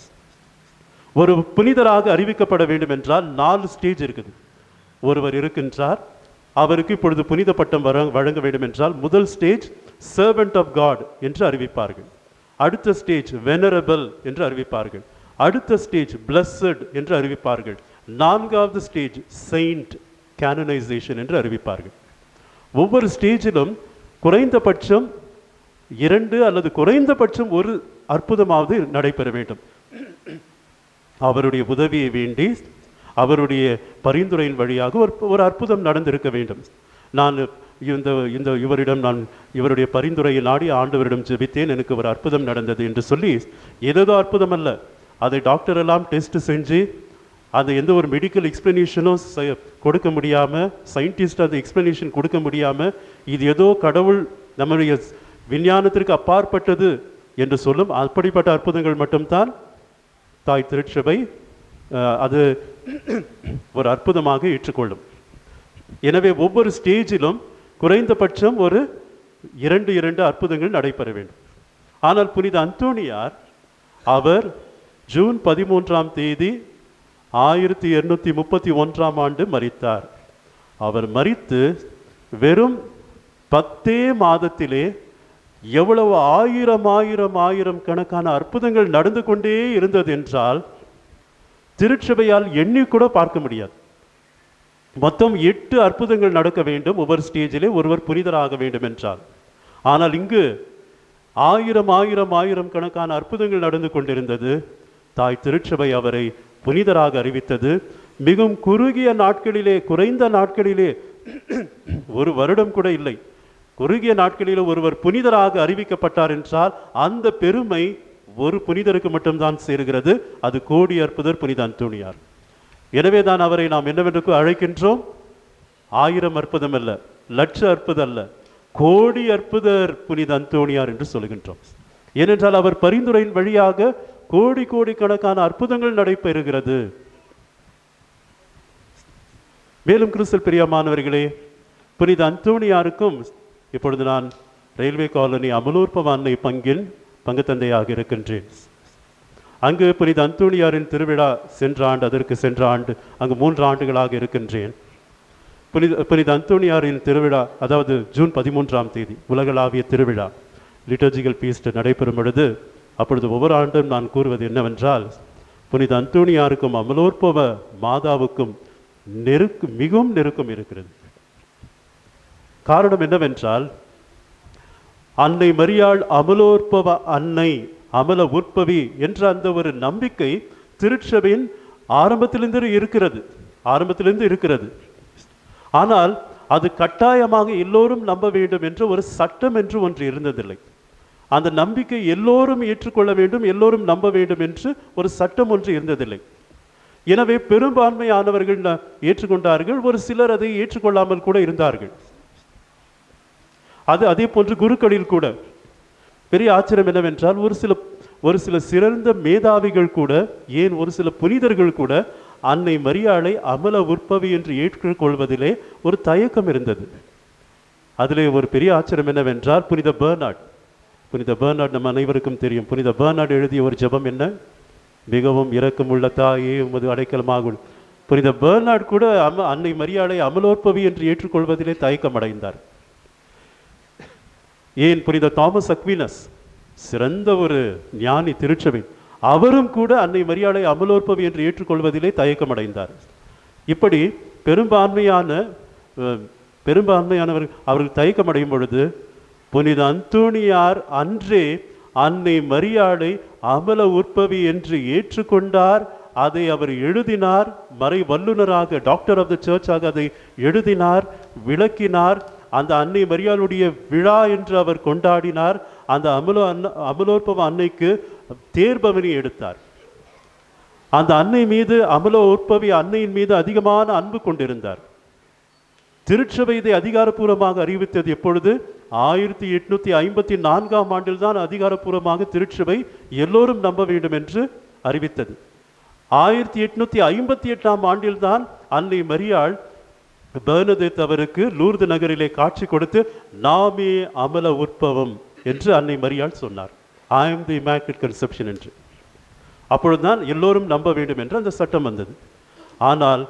ஒரு புனிதராக அறிவிக்கப்பட வேண்டும் என்றால் 4 ஸ்டேஜ் இருக்குது. ஒருவர் இருக்கின்றார், அவருக்கு இப்பொழுது புனித பட்டம் வழங்க வேண்டும் என்றால் முதல் ஸ்டேஜ் சர்வெண்ட் ஆஃப் காட் என்று அறிவிப்பார்கள். அடுத்த ஸ்டேஜ் வெனரபிள் என்று அறிவிப்பார்கள். அடுத்த ஸ்டேஜ் பிளஸட் என்று அறிவிப்பார்கள். 4வது ஸ்டேஜ் செயின்ட் கேனனைசேஷன் என்று அறிவிப்பார்கள். ஒவ்வொரு ஸ்டேஜிலும் குறைந்தபட்சம் 2 அல்லது குறைந்தபட்சம் 1 அற்புதமாவது நடைபெற வேண்டும். அவருடைய உதவியை வேண்டி, அவருடைய பரிந்துரையின் வழியாக ஒரு அற்புதம் நடந்திருக்க வேண்டும். நான் இவருடைய பரிந்துரையை நாடி ஆண்டவரிடம் ஜெபித்தேன், எனக்கு ஒரு அற்புதம் நடந்தது என்று சொல்லி, ஏதோ அற்புதம் அல்ல, அதை டாக்டர் எல்லாம் டெஸ்ட் செஞ்சு அது எந்த ஒரு மெடிக்கல் எக்ஸ்பிளனேஷனும் கொடுக்க முடியாமல், சயின்டிஸ்ட் அது எக்ஸ்பிளனேஷன் கொடுக்க முடியாமல், இது ஏதோ கடவுள் நம்முடைய விஞ்ஞானத்திற்கு அப்பாற்பட்டது என்று சொல்லும் அப்படிப்பட்ட அற்புதங்கள் மட்டும்தான் தாய் திருச்சபை அது ஒரு அற்புதமாக ஏற்றுக்கொள்ளும். எனவே ஒவ்வொரு ஸ்டேஜிலும் குறைந்தபட்சம் ஒரு 2 அற்புதங்கள் நடைபெற வேண்டும். ஆனால் புனித அந்தோணியார் அவர் ஜூன் 13ஆம் தேதி 1831ஆம் ஆண்டு மரித்தார். அவர் மரித்து வெறும் 10 மாதத்திலே எவ்வளவு ஆயிரம் கணக்கான அற்புதங்கள் நடந்து கொண்டே இருந்தது என்றால் திருச்சபையால் எண்ணி கூட பார்க்க முடியாது. மொத்தம் 8 அற்புதங்கள் நடக்க வேண்டும் ஒவ்வொரு ஸ்டேஜிலே ஒருவர் புனிதராக வேண்டும் என்றால். ஆனால் இங்கு ஆயிரம் கணக்கான அற்புதங்கள் நடந்து கொண்டிருந்தது. தாய் திருச்சபை அவரை புனிதராக அறிவித்தது. மிகவும் குறுகிய நாட்களிலே, குறைந்த நாட்களிலே, 1 வருடம் கூட இல்லை, குறுகிய நாட்களில் ஒருவர் புனிதராக அறிவிக்கப்பட்டார் என்றால் அந்த பெருமை ஒரு புனிதருக்கு மட்டும்தான் சேருகிறது. அது கோடி அற்புதர் புனித அந்தோணியார். எனவே தான் அவரை நாம் என்னவென்று அழைக்கின்றோம்? 1000 அற்புதம் அல்ல, லட்ச அற்புதம் அல்ல, கோடி அற்புதர் புனித அந்தோணியார் என்று சொல்கின்றோம். ஏனென்றால் அவர் பரிந்துரையின் வழியாக கோடி கணக்கான அற்புதங்கள் நடைபெறுகிறது. மேலும் கிறிஸ்துவில் பிரியமானவர்களே, புனித அந்தோணியாருக்கும் இப்பொழுது நான் ரயில்வே காலனி அமலோற்பவ அன்னை பங்கின் பங்கு தந்தையாக இருக்கின்றேன். அங்கு புனித அந்தோணியாரின் திருவிழா அதற்கு சென்ற ஆண்டு அங்கு 3 ஆண்டுகளாக இருக்கின்றேன். புனித அந்தோணியாரின் திருவிழா, அதாவது ஜூன் 13ஆம் தேதி உலகளாவிய திருவிழா லிட்டர்ஜிக்கல் ஃபீஸ்ட் நடைபெறும் பொழுது, அப்பொழுது ஒவ்வொரு ஆண்டும் நான் கூறுவது என்னவென்றால், புனித அந்தோணியாருக்கும் அமலோற்பவ மாதாவுக்கும் மிகவும் நெருக்கம் இருக்கிறது. காரணம் என்னவென்றால், அன்னை மரியாள் அமலோற்பவ அன்னை, அமல உற்பவி என்ற அந்த ஒரு நம்பிக்கை திருச்சபையின் ஆரம்பத்திலிருந்து இருக்கிறது. ஆனால் அது கட்டாயமாக எல்லோரும் நம்ப வேண்டும் என்ற ஒரு சட்டம் என்று ஒன்று இருந்ததில்லை. அந்த நம்பிக்கை எல்லோரும் ஏற்றுக்கொள்ள வேண்டும், எல்லோரும் நம்ப வேண்டும் என்று ஒரு சட்டம் ஒன்று இருந்ததில்லை. எனவே பெரும்பான்மையானவர்கள் ஏற்றுக்கொண்டார்கள், ஒரு சிலர் அதை ஏற்றுக்கொள்ளாமல் கூட இருந்தார்கள். அதே போன்று குருக்களில் கூட பெரிய ஆச்சரியம் என்னவென்றால், ஒரு சில சிறந்த மேதாவிகள் கூட, ஏன் ஒரு சில புனிதர்கள் கூட அன்னை மரியாளை அமல உற்பவி என்று ஏற்றுக்கொள்வதிலே ஒரு தயக்கம் இருந்தது. அதிலே ஒரு பெரிய ஆச்சரியம் என்னவென்றால், புனித பெர்னார்ட் நம்ம அனைவருக்கும் தெரியும். புனித பெர்னார்ட் எழுதிய ஒரு ஜெபம் என்ன? மிகவும் இரக்கமுள்ள தாயே உமது அடைக்கலமாகும். புனித பெர்னார்ட் கூட அன்னை மரியாளை அமலோற்பவி என்று ஏற்றுக்கொள்வதிலே தயக்கம் அடைந்தார். ஏன் புனித தாமஸ் அக்வீனஸ், சிறந்த ஒரு ஞானி திருச்சபை, அவரும் கூட அன்னை மரியாளை அமலோற்பவி என்று ஏற்றுக்கொள்வதிலே தயக்கம் அடைந்தார். இப்படி பெரும்பான்மையானவர்கள் அவர்கள் தயக்கம் அடையும் பொழுது புனித அந்தோணியார் அன்றே அன்னை மரியாளை அமல உற்பவி என்று ஏற்றுக்கொண்டார். அதை அவர் எழுதினார், மறை வல்லுநராக, டாக்டர் ஆஃப் த சர்ச்சாக அதை எழுதினார், விளக்கினார். அந்த அன்னை மரியாளுடைய விழா என்று அவர் கொண்டாடினார். அந்த அமலோற்பவ அன்னைக்கு தேர்பவனி எடுத்தார். அந்த அன்னை மீது, அமல உற்பவி அன்னையின் மீது அதிகமான அன்பு கொண்டிருந்தார். திருச்சபை இதை அதிகாரப்பூர்வமாக அறிவித்தது எப்பொழுது? 1854ஆம் ஆண்டில் தான் அதிகாரப்பூர்வமாக திருச்சபை எல்லோரும் நம்ப வேண்டும் என்று அறிவித்தது. 1858ஆம் ஆண்டில் தான் அன்னை மரியாள் பெர்னதெத் அவருக்கு லூர்து நகரிலே காட்சி கொடுத்து நாமே அமல உற்பவம் என்று அன்னை மரியாள் சொன்னார். I am the immaculate conception என்று. அப்பொழுதுதான் எல்லோரும் நம்ப வேண்டும் என்று அந்த சட்டம் வந்தது. ஆனால்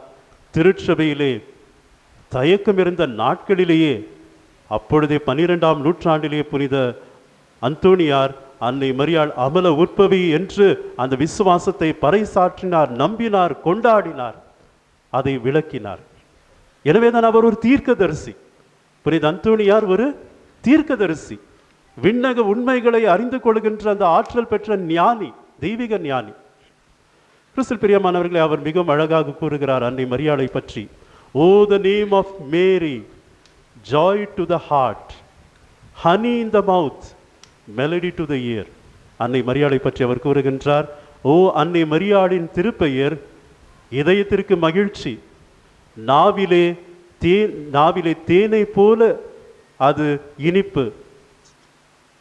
திருச்சபையிலே தயக்கம் இருந்த நாட்களிலேயே, அப்பொழுதே 12ஆம் நூற்றாண்டிலே புனித அந்தோணியார் அன்னை மரியாள் அமல உற்பவி என்று அந்த விசுவாசத்தை பறைசாற்றினார், நம்பினார், கொண்டாடினார், அதை விளக்கினார். எனவேதான் அவர் ஒரு தீர்க்கதரிசி. புனித அந்தோணியார் ஒரு தீர்க்கதரிசி, விண்ணக உண்மைகளை அறிந்து கொள்கின்ற அந்த ஆற்றல் பெற்ற ஞானி, தெய்வீக ஞானி. கிறிஸ்துவில் பிரியமானவர்களை, அவர் மிகவும் அழகாக கூறுகிறார் அன்னை மரியாளை பற்றி. ஓ the name of Mary, joy to the heart, honey in the mouth, melody to the ear. அன்னை மரியாளை பற்றி அவர் கூறுகின்றார், ஓ அன்னை மரியாளின் திருப்பெயர் இதயத்திற்கு மகிழ்ச்சி, நாவிலே தேனை போல அது இனிப்பு,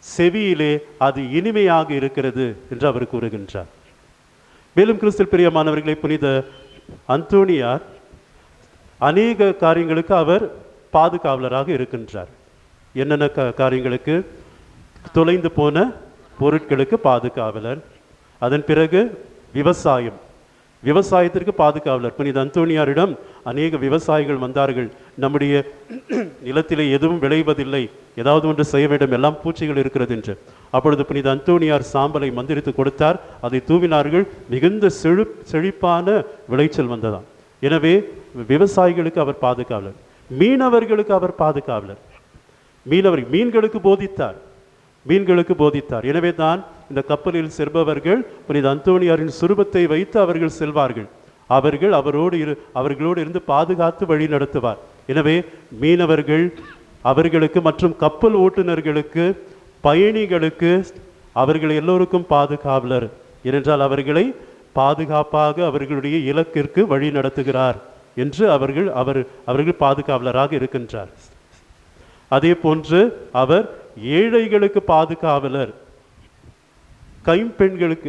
செவியிலே அது இனிமையாக இருக்கிறது என்று அவர் கூறுகின்றார். மேலும் கிறிஸ்துவில் பிரியமானவர்களை, புனித அந்தோணியார் அநேக காரியங்களுக்கு அவர் பாதுகாவலராக இருக்கின்றார். என்னென்ன காரியங்களுக்கு? தொலைந்து போன பொருட்களுக்கு பாதுகாவலர். அதன் பிறகு விவசாயத்திற்கு பாதுகாவலர். புனித அந்தோணியாரிடம் அநேக விவசாயிகள் வந்தார்கள். நம்முடைய நிலத்திலே எதுவும் விளைவதில்லை, ஏதாவது ஒன்று செய்ய வேண்டும், எல்லாம் பூச்சிகள் இருக்கிறது என்று. அப்பொழுது புனித அந்தோணியார் சாம்பலை மந்திரித்து கொடுத்தார். அதை தூவினார்கள். மிகுந்த செழிப்பான விளைச்சல் வந்ததாம். எனவே விவசாயிகளுக்கு அவர் பாதுகாவலர். மீனவர்களுக்கு அவர் பாதுகாவலர். மீன்களுக்கு போதித்தார். எனவே தான் இந்த கப்பலில் செல்பவர்கள் புனித அந்தோணியாரின் சுரூபத்தை வைத்து அவர்கள் செல்வார்கள். அவர்களோடு இருந்து பாதுகாத்து வழி நடத்துவார். எனவே மீனவர்கள் அவர்களுக்கு மற்றும் கப்பல் ஓட்டுநர்களுக்கு, பயணிகளுக்கு, அவர்கள் எல்லோருக்கும் பாதுகாவலர். ஏனென்றால் அவர்களை பாதுகாப்பாக அவர்களுடைய இலக்கிற்கு வழி நடத்துகிறார் என்று அவர்கள் பாதுகாவலராக இருக்கின்றார். அதே போன்று அவர் ஏழைகளுக்கு பாதுகாவலர், கைம்பெண்களுக்கு,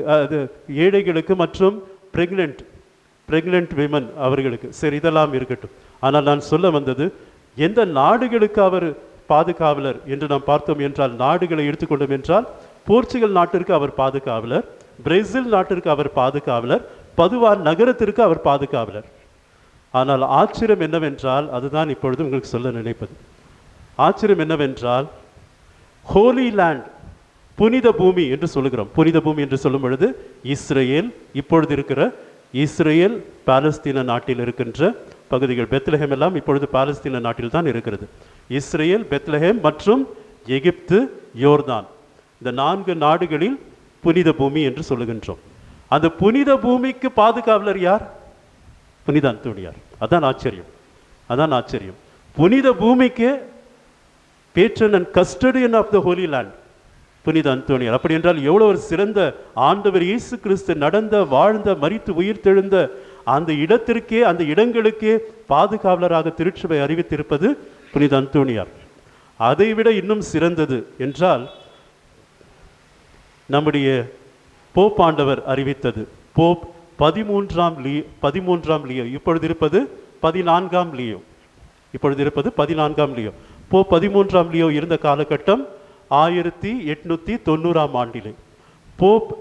ஏழைகளுக்கு மற்றும் பிரெக்னென்ட் விமன் அவர்களுக்கு. சரி, இதெல்லாம் இருக்கட்டும். ஆனால் நான் சொல்ல வந்தது, எந்த நாடுகளுக்கு அவர் பாதுகாவலர் என்று நாம் பார்த்தோம் என்றால், நாடுகளை எடுத்துக்கொண்டோம் என்றால், போர்ச்சுகல் நாட்டிற்கு அவர் பாதுகாவலர், பிரேசில் நாட்டிற்கு அவர் பாதுகாவலர், பதுவா நகரத்திற்கு அவர் பாதுகாவலர். ஆனால் ஆச்சரியம் என்னவென்றால், அதுதான் இப்பொழுது உங்களுக்கு சொல்ல நினைப்பது. ஆச்சரியம் என்னவென்றால், ஹோலி லேண்ட், புனித பூமி என்று சொல்லுகிறோம். புனித பூமி என்று சொல்லும் பொழுது இஸ்ரேல், இப்பொழுது இருக்கிற இஸ்ரேல், பாலஸ்தீன நாட்டில் இருக்கின்ற பகுதிகள், பெத்லஹேம் எல்லாம் இப்பொழுது பாலஸ்தீன நாட்டில் தான் இருக்கிறது. இஸ்ரேல், பெத்லஹேம் மற்றும் எகிப்து, யோர்தான், இந்த 4 நாடுகளில் புனித பூமி என்று சொல்லுகின்றோம். அந்த புனித பூமிக்கு பாதுகாவலர் யார்? புனித அந்தோணியார். அதான் ஆச்சரியம். புனித பூமிக்கு patron and custodian of the holy land. புனித அந்தோணியார். அப்படி என்றால் எவ்வளோ ஒரு சிறந்த ஆண்டவர் இயேசு கிறிஸ்து நடந்த, வாழ்ந்த, மரித்து உயிர்த்தெழுந்த அந்த இடத்திற்கே, அந்த இடங்களுக்கே பாதுகாவலராக திருச்சபை அறிவித்திருப்பது புனித அந்தோணியார். அதைவிட இன்னும் சிறந்தது என்றால் நம்முடைய போப் ஆண்டவர் அறிவித்தது. போப் 13ஆம் லியோ, இப்பொழுது இருப்பது 14ஆம் லியோ. போப் 13ஆம் லியோ இருந்த காலகட்டம் 1890ஆம் ஆண்டிலே. போப்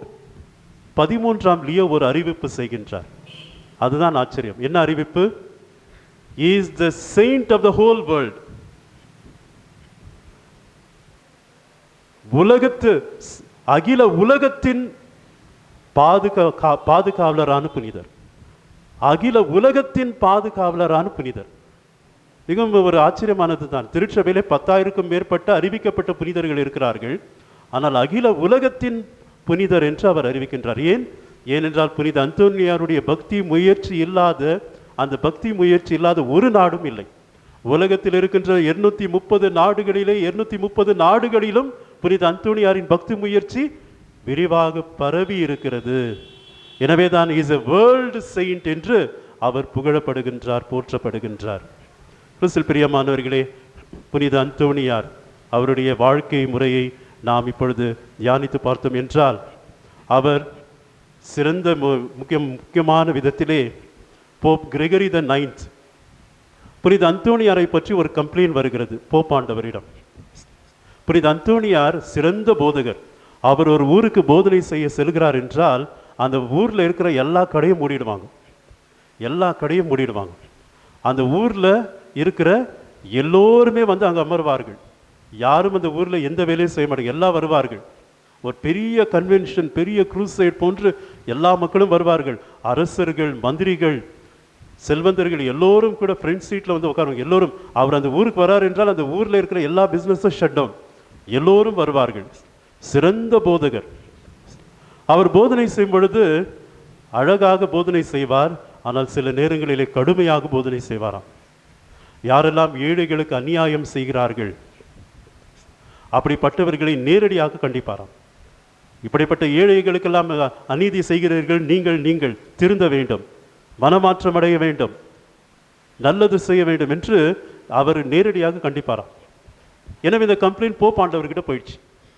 13ஆம் லியோ ஒரு அறிவிப்பு செய்கின்றார். அதுதான் ஆச்சரியம். என்ன அறிவிப்பு? He is the saint of the whole world. அகில உலகத்தின் பாதுகாவலரான புனிதர். அகில உலகத்தின் பாதுகாவலரான புனிதர். மிகவும் ஒரு ஆச்சரியமானது தான். திருச்சபையிலே 10,000க்கும் மேற்பட்ட அறிவிக்கப்பட்ட புனிதர்கள் இருக்கிறார்கள். ஆனால் அகில உலகத்தின் புனிதர் என்று அவர் அறிவிக்கின்றார். ஏனென்றால் புனித அந்தோனியாருடைய பக்தி முயற்சி இல்லாத ஒரு நாடும் இல்லை. உலகத்தில் இருக்கின்ற 230 நாடுகளிலே 230 நாடுகளிலும் புனித அந்தோனியாரின் பக்தி முயற்சி விரிவாக பரவி இருக்கிறது. எனவேதான் இஸ் எ வேர்ல்டு செயின்ட் என்று அவர் புகழப்படுகின்றார், போற்றப்படுகின்றார். கிறிஸ்துவில் பிரியமானவர்களே, புனித அந்தோனியார் அவருடைய வாழ்க்கை முறையை நாம் இப்பொழுது தியானித்து பார்த்தோம் என்றால், அவர் சிறந்த முக்கியமான விதத்திலே போப் கிரெகரி த 9th புனித அந்தோனியாரை பற்றி ஒரு கம்ப்ளைண்ட் வருகிறது போப் ஆண்டவரிடம். புனித அந்தோனியார் சிறந்த போதகர். அவர் ஒரு ஊருக்கு போதனை செய்ய செல்கிறார் என்றால் அந்த ஊரில் இருக்கிற எல்லா கடையும் மூடிடுவாங்க. அந்த ஊரில் இருக்கிற எல்லோருமே வந்து அங்கே அமர்வார்கள். யாரும் அந்த ஊரில் எந்த வேலையும் செய்ய மாட்டாங்க. எல்லாம் வருவார்கள். ஒரு பெரிய கன்வென்ஷன், பெரிய க்ரூசைட் போன்று எல்லா மக்களும் வருவார்கள். அரசர்கள், மந்திரிகள், செல்வந்தர்கள் எல்லோரும் கூட ஃப்ரண்ட் சீட்டில் வந்து உட்காருவாங்க. எல்லோரும் அவர் அந்த ஊருக்கு வரார் என்றால் அந்த ஊரில் இருக்கிற எல்லா பிஸ்னஸும் ஷட் டவுன். எல்லோரும் வருவார்கள். சிறந்த போதகர். அவர் போதனை செய்யும் பொழுது அழகாக போதனை செய்வார். ஆனால் சில நேரங்களிலே கடுமையாக போதனை செய்வாராம். யாரெல்லாம் ஏழைகளுக்கு அநியாயம் செய்கிறார்கள் அப்படிப்பட்டவர்களை நேரடியாக கண்டிப்பாராம். இப்படிப்பட்ட ஏழைகளுக்கெல்லாம் அநீதி செய்கிறீர்கள், நீங்கள் திருந்த வேண்டும், மனமாற்றம் அடைய வேண்டும், நல்லது செய்ய வேண்டும் என்று அவர் நேரடியாக கண்டிப்பாராம். எனவே இந்த கம்ப்ளைண்ட் போப் ஆண்டவர்கிட்ட போயிடுச்சு.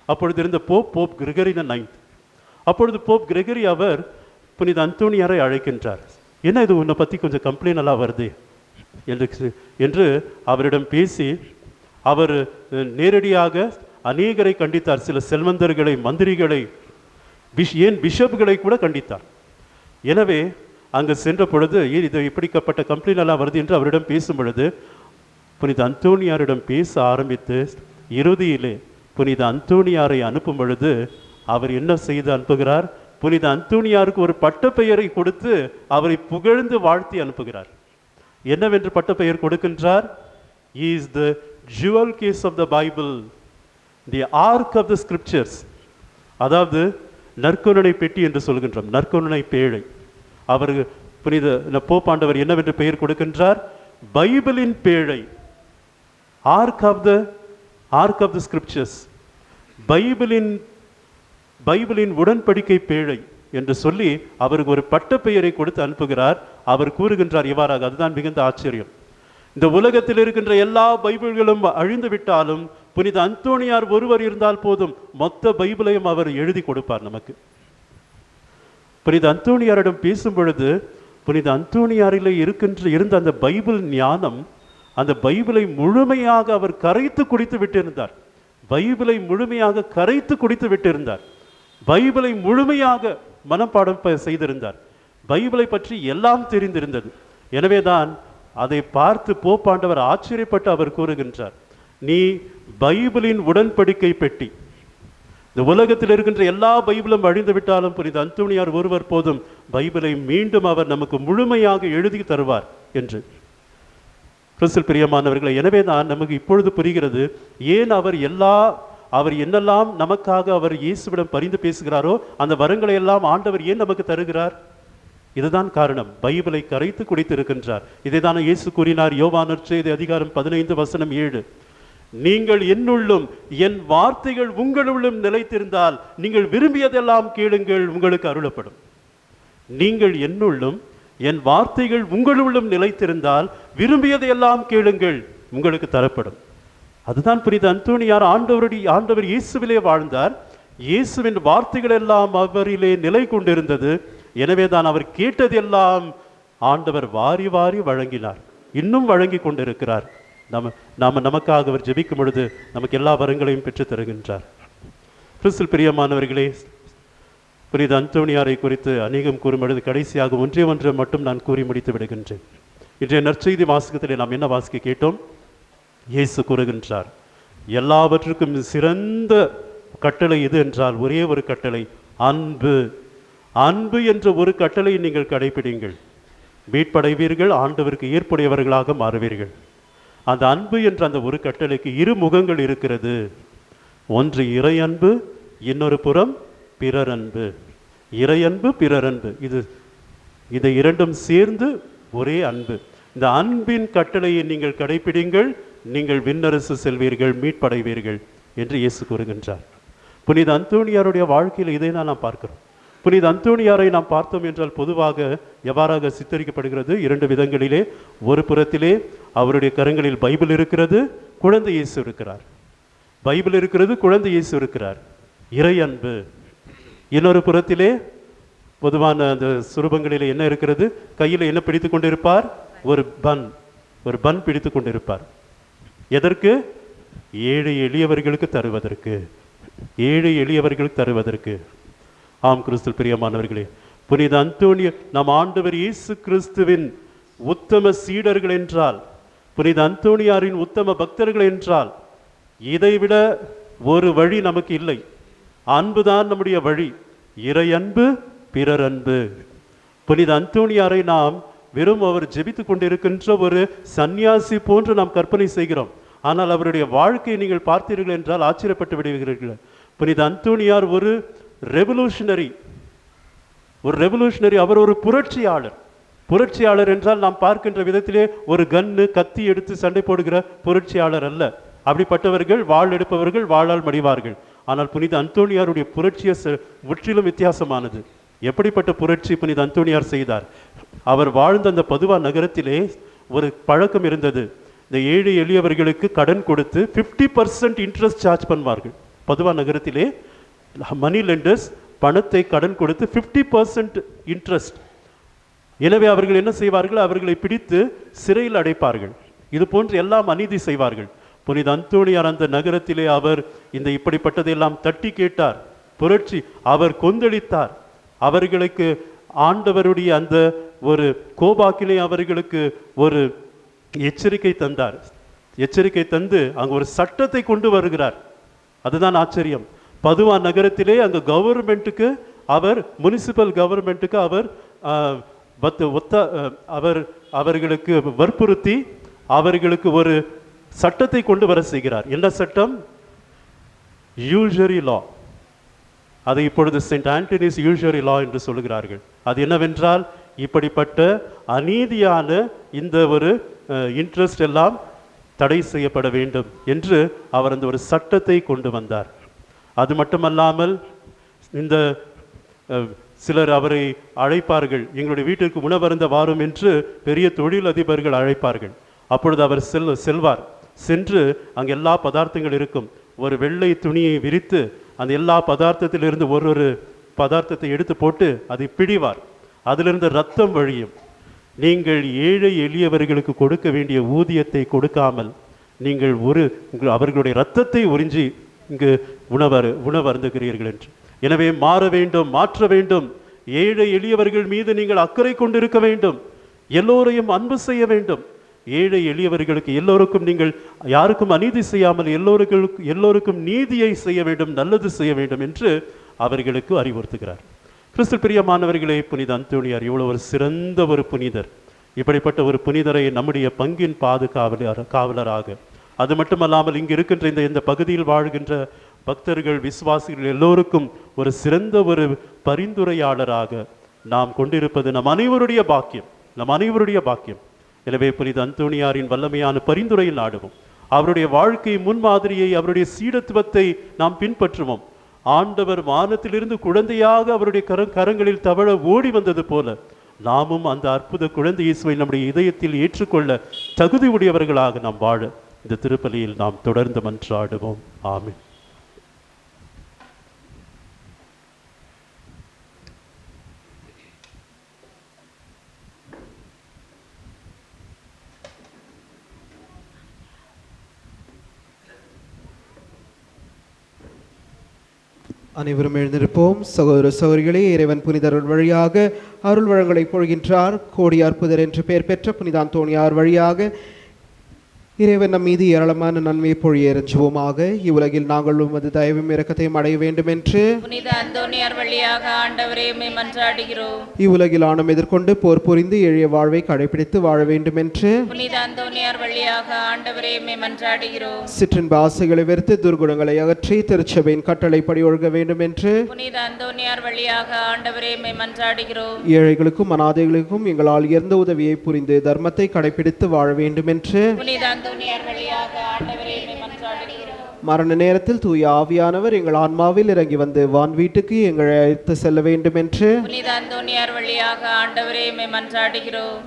அப்பொழுது இருந்த போப் கிரெகரி த 9th. அப்பொழுது போப் கிரெகரி அவர் புனித அந்தோனியாரை அழைக்கின்றார். என்ன இது உன்னை பற்றி கொஞ்சம் கம்ப்ளைண்ட் எல்லாம் வருது என்று அவரிடம் பேசி அவர் நேரடியாக அநேகரை கண்டித்தார். சில செல்வந்தர்களை, மந்திரிகளை, ஏன் பிஷப்களை கூட கண்டித்தார். எனவே அங்கு சென்ற பொழுது இது இப்படிப்பட்ட கம்ப்ளைண்ட் எல்லாம் வருது என்று அவரிடம் பேசும் பொழுது புனித அந்தோனியாரிடம் பேச ஆரம்பித்து இறுதியிலே புனித அந்தோனியாரை அனுப்பும் பொழுது அவர் என்ன செய்து அனுப்புகிறார்? புனித அந்தோனியாருக்கு ஒரு பட்டப்பெயரை கொடுத்து அவரை புகழ்ந்து வாழ்த்தி அனுப்புகிறார். என்னவென்று பட்டப்பெயர் கொடுக்கின்றார்? He is the jewel case of the Bible, the ark of the scriptures. அதாவது நற்கருணை பெட்டி என்று சொல்கின்றோம், நற்கருணை பேழை. அவர் புனித போப்பாண்டவர் என்னவென்று பெயர் கொடுக்கின்றார்? பைபிளின் பேழை, ஆர்க் ஆஃப் த ஸ்கிரிப்சர்ஸ், பைபிளின் உடன்படிக்கை பேழை என்று சொல்லி அவருக்கு ஒரு பட்டப்பெயரை கொடுத்து அனுப்புகிறார். அவர் கூறுகின்றார் இவ்வாறாக, அதுதான் மிகுந்த ஆச்சரியம். இந்த உலகத்தில் இருக்கின்ற எல்லா பைபிள்களும் அழிந்து விட்டாலும் புனித அந்தோனியார் ஒருவர் இருந்தால் போதும், மொத்த பைபிளையும் அவர் எழுதி கொடுப்பார் நமக்கு. புனித அந்தோனியாரிடம் பேசும் பொழுது புனித அந்தோனியாரிலே இருந்த அந்த பைபிள் ஞானம், அந்த பைபிளை முழுமையாக அவர் கரைத்து குடித்து விட்டிருந்தார். பைபிளை முழுமையாக மனப்பாடம் செய்திருந்தார். பைபிளை பற்றி எல்லாம் தெரிந்திருந்தது. எனவேதான் அதை பார்த்து போப்பாண்டவர் ஆச்சரியப்பட்டு அவர் கூறுகின்றார், நீ பைபிளின் உடன்படிக்கை பெட்டி. இந்த உலகத்தில் இருக்கின்ற எல்லா பைபிளும் அழிந்து விட்டாலும் புனித அந்தோனியார் ஒருவர் போதும், பைபிளை மீண்டும் அவர் நமக்கு முழுமையாக எழுதி தருவார் என்று. கிறிஸ்துவில் பிரியமானவர்களை, எனவே தான் நமக்கு இப்பொழுது புரிகிறது ஏன் அவர் என்னெல்லாம் நமக்காக அவர் இயேசுவிடம் பரிந்து பேசுகிறாரோ அந்த வரங்களை எல்லாம் ஆண்டவர் ஏன் நமக்கு தருகிறார். இதுதான் காரணம். பைபிளை கரைத்து குடித்து இருக்கின்றார். இதை தானே இயேசு கூறினார் யோவான் நற்செய்தி அதிகாரம் 15 வசனம் 7. நீங்கள் என்னுள்ளும் என் வார்த்தைகள் உங்களுள்ளும் நிலைத்திருந்தால் நீங்கள் விரும்பியதெல்லாம் கேளுங்கள், உங்களுக்கு அருளப்படும். நீங்கள் என்னுள்ளும் என் வார்த்தைகள் உங்களுள்ளும் நிலைத்திருந்தால் விரும்பியதையெல்லாம் கேளுங்கள், உங்களுக்கு தரப்படும். அதுதான் புனித அந்தோணியார் ஆண்டவர் இயேசுவிலே வாழ்ந்தார். இயேசுவின் வார்த்தைகள் எல்லாம் அவரிலே நிலை கொண்டிருந்தது. எனவே தான் அவர் கேட்டதெல்லாம் ஆண்டவர் வாரி வாரி வழங்கினார், இன்னும் வழங்கி கொண்டிருக்கிறார். நமக்காக அவர் ஜெபிக்கும் பொழுது நமக்கு எல்லா வரங்களையும் பெற்றுத் தருகின்றார். கிறிஸ்துவில் பிரியமானவர்களே, புனித அந்தோணியாரை குறித்து அநேகம் கூறும் பொழுது கடைசியாக ஒன்றை மட்டும் நான் கூறி முடித்து விடுகின்றேன். இன்றைய நற்செய்தி வாசகத்திலே நாம் என்ன வாசிக்க கேட்டோம்? இயேசு கூறுகின்றார், எல்லாவற்றுக்கும் சிறந்த கட்டளை எது என்றால் ஒரே ஒரு கட்டளை, அன்பு. அன்பு என்ற ஒரு கட்டளையை நீங்கள் கடைபிடிங்கள், மீட்படைவீர்கள், ஆண்டவருக்கு ஏற்புடையவர்களாக மாறுவீர்கள். அந்த அன்பு என்ற அந்த ஒரு கட்டளைக்கு இரு முகங்கள் இருக்கிறது. ஒன்று இறை அன்பு, இன்னொரு புறம் பிறர் அன்பு. இறை அன்பு, பிறர் அன்பு, இதை இரண்டும் சேர்ந்து ஒரே அன்பு. இந்த அன்பின் கட்டளையை நீங்கள் கடைபிடிங்கள், நீங்கள் விண்ணரசு செல்வீர்கள், மீட்படைவீர்கள் என்று இயேசு கூறுகின்றார். புனித அந்தோணியாருடைய வாழ்க்கையில் இதை நாம் பார்க்கிறோம். புனித அந்தோணியாரை நாம் பார்த்தோம் என்றால் பொதுவாக எவ்வாறாக சித்தரிக்கப்படுகிறது? இரண்டு விதங்களிலே. ஒரு புறத்திலே அவருடைய கரங்களில் பைபிள் இருக்கிறது, குழந்தை இயேசு இருக்கிறார். பைபிள் இருக்கிறது, குழந்தை இயேசு இருக்கிறார், இறை அன்பு. இன்னொரு புறத்திலே பொதுவான அந்த சுரூபங்களிலே என்ன இருக்கிறது? கையில் என்ன பிடித்து கொண்டிருப்பார்? ஒரு பன் பிடித்து கொண்டிருப்பார். எதற்கு? ஏழை எளியவர்களுக்கு தருவதற்கு, ஏழை எளியவர்களுக்கு தருவதற்கு. ஆம் கிறிஸ்துவில் பிரியமானவர்களே, புனித அந்தோணியார் நம் ஆண்டவர் இயேசு கிறிஸ்துவின் உத்தம சீடர்கள் என்றால், புனித அந்தோணியாரின் உத்தம பக்தர்கள் என்றால், இதைவிட ஒரு வழி நமக்கு இல்லை. அன்புதான் நம்முடைய வழி, இறை அன்பு, பிறர் அன்பு. புனித அந்தோணியாரை நாம் வெறும் அவர் ஜெபித்து கொண்டிருக்கின்ற ஒரு சன்னியாசி போன்று நாம் கற்பனை செய்கிறோம். ஆனால் அவருடைய வாழ்க்கையை நீங்கள் பார்த்தீர்கள் என்றால் ஆச்சரியப்பட்டு விடுவீர்கள். புனித அந்தோணியார் ஒரு ரெவல்யூஷனரி, அவர் ஒரு புரட்சியாளர். புரட்சியாளர் என்றால் நாம் பார்க்கின்ற விதத்திலே ஒரு கன்னு கத்தி எடுத்து சண்டை போடுகிற புரட்சியாளர் அல்ல. அப்படிப்பட்டவர்கள் வாள் எடுப்பவர்கள் வாளால் மடிவார்கள். ஆனால் புனித அந்தோணியாருடைய புரட்சியை முற்றிலும் வித்தியாசமானது. எப்படிப்பட்ட புரட்சி புனித அந்தோணியார் செய்தார்? அவர் வாழ்ந்த அந்த பதுவா நகரத்திலே ஒரு பழக்கம் இருந்தது. இந்த ஏழை எளியவர்களுக்கு கடன் கொடுத்து 50% இன்ட்ரெஸ்ட் சார்ஜ் பண்ணுவார்கள். பதுவா நகரத்திலே மணி லெண்டர்ஸ் பணத்தை கடன் கொடுத்து 50% இன்ட்ரெஸ்ட். எனவே அவர்கள் என்ன செய்வார்கள்? அவர்களை பிடித்து சிறையில் அடைப்பார்கள். இது போன்று எல்லாம் அநீதி செய்வார்கள். புனித அந்தோணியார் அந்த நகரத்திலே அவர் இந்த இப்படிப்பட்டதையெல்லாம் தட்டி கேட்டார். புரட்சி, அவர் கொந்தளித்தார். அவர்களுக்கு ஆண்டவருடைய அந்த ஒரு கோபாக்கிலே அவர்களுக்கு ஒரு எச்சரிக்கை தந்தார். எச்சரிக்கை தந்து அங்கு ஒரு சட்டத்தை கொண்டு வருகிறார். அதுதான் ஆச்சரியம். பதுவா நகரத்திலே அங்கு கவர்மெண்ட்டுக்கு அவர், முனிசிபல் கவர்மெண்ட்டுக்கு அவர் அவர்களுக்கு வற்புறுத்தி அவர்களுக்கு ஒரு சட்டத்தை கொண்டு வர செய்கிறார். என்ன சட்டம்? யூஷரி லா. அதை இப்பொழுது செயின்ட் ஆண்டனிஸ் யூஷரி லா என்று சொல்லுகிறார்கள். அது என்னவென்றால், இப்படிப்பட்ட அநீதியான இந்த ஒரு இன்ட்ரெஸ்ட் எல்லாம் தடை செய்யப்பட வேண்டும் என்று அவர் அந்த ஒரு சட்டத்தை கொண்டு வந்தார். அது மட்டுமல்லாமல் இந்த சிலர் அவரை அழைப்பார்கள், எங்களுடைய வீட்டிற்கு உணவருந்த வாரும் என்று பெரிய தொழில் அதிபர்கள் அழைப்பார்கள். அப்பொழுது அவர் செல்வார். சென்று அங்கே எல்லா பதார்த்தங்கள் இருக்கும். ஒரு வெள்ளை துணியை விரித்து அந்த எல்லா பதார்த்தத்திலிருந்து ஒரு பதார்த்தத்தை எடுத்து போட்டு அதை பிடிவார். அதிலிருந்து ரத்தம் வழியும். நீங்கள் ஏழை எளியவர்களுக்கு கொடுக்க வேண்டிய ஊதியத்தை கொடுக்காமல் நீங்கள் அவர்களுடைய இரத்தத்தை உறிஞ்சி இங்கு உணவருந்துகிறீர்கள் என்று. எனவே மாற வேண்டும், மாற்ற வேண்டும். ஏழை எளியவர்கள் மீது நீங்கள் அக்கறை கொண்டிருக்க வேண்டும். எல்லோரையும் அன்பு செய்ய வேண்டும். ஏழை எளியவர்களுக்கு எல்லோருக்கும் நீங்கள் யாருக்கும் அநீதி செய்யாமல் எல்லோருக்கும் நீதியை செய்ய வேண்டும், நல்லது செய்ய வேண்டும் என்று அவர்களுக்கு அறிவுறுத்துகிறார். கிறிஸ்து பிரியமானவர்களே, புனித அந்தோணியார் இவ்வளவு ஒரு சிறந்த ஒரு புனிதர். இப்படிப்பட்ட ஒரு புனிதரை நம்முடைய பங்கின் காவலராக, அது மட்டுமல்லாமல் இங்கு இருக்கின்ற இந்த பகுதியில் வாழ்கின்ற பக்தர்கள், விசுவாசிகள் எல்லோருக்கும் ஒரு சிறந்த ஒரு பரிந்துரையாளராக நாம் கொண்டிருப்பது நம் அனைவருடைய பாக்கியம். எனவே புனித அந்தோணியாரின் வல்லமையான பரிந்துரையில் நாடுவோம். அவருடைய வாழ்க்கை முன்மாதிரியை, அவருடைய சீடத்துவத்தை நாம் பின்பற்றுவோம். ஆண்டவர் வானத்திலிருந்து குழந்தையாக அவருடைய கரங்களில் தவழ ஓடி வந்தது போல நாமும் அந்த அற்புத குழந்தை இயேசுவை நம்முடைய இதயத்தில் ஏற்றுக்கொள்ள தகுதி உடையவர்களாக நாம் வாழ இந்த திருப்பலியில் நாம் தொடர்ந்து மன்றாடுவோம். ஆமென். அனைவரும் எழுந்திருப்போம். சகோதர சகோதரிகளே, இறைவன் புனிதர்கள் வழியாக அருள் வளங்களை பொழிகின்றார். கோடி அற்புதர் என்று பெயர் பெற்ற புனித அந்தோணியார் வழியாக இறைவன் நம் மீது ஏராளமான நன்மையை பொழிய இறைஞ்சுவோமாக. இவ்வுலகில் நாங்கள் உமது தயவும் இரக்கத்தையும் அடைய வேண்டும் என்று புனித அந்தோணியார் வழியாக ஆண்டவரே உம்மை மன்றாடுகிறோம். இவ்வுலகில் ஆணம் எதிர்கொண்டு போர் புரிந்து எளிய வாழ்வை கடைபிடித்து வாழ வேண்டும் என்று புனித அந்தோணியார் வழியாக ஆண்டவரே உம்மை மன்றாடுகிறோம். சிற்றின்ப ஆசைகளை வெறுத்து துர்குணங்களை அகற்றி திருச்சபையின் கட்டளைப்படி ஒழுக வேண்டும் என்று புனித அந்தோணியார் வழியாக ஆண்டவரே உம்மை மன்றாடுகிறோம். ஏழைகளுக்கும் அனாதைகளுக்கும் எங்களால் உயர்ந்த உதவியை புரிந்து தர்மத்தை கடைபிடித்து வாழ வேண்டும் என்று புனித அந்தோணியார் வழியாக ஆண்டவரே உம்மை மன்றாடுகிறோம். மரண நேரத்தில் தூய ஆவியானவர் எங்கள் ஆன்மாவில் இறங்கி வந்து வான் வீட்டுக்கு எங்களை அழைத்து செல்ல வேண்டும் என்று புனித அந்தோணியார் வழியாக ஆண்டவரே உம்மை மன்றாடுகிறோம்.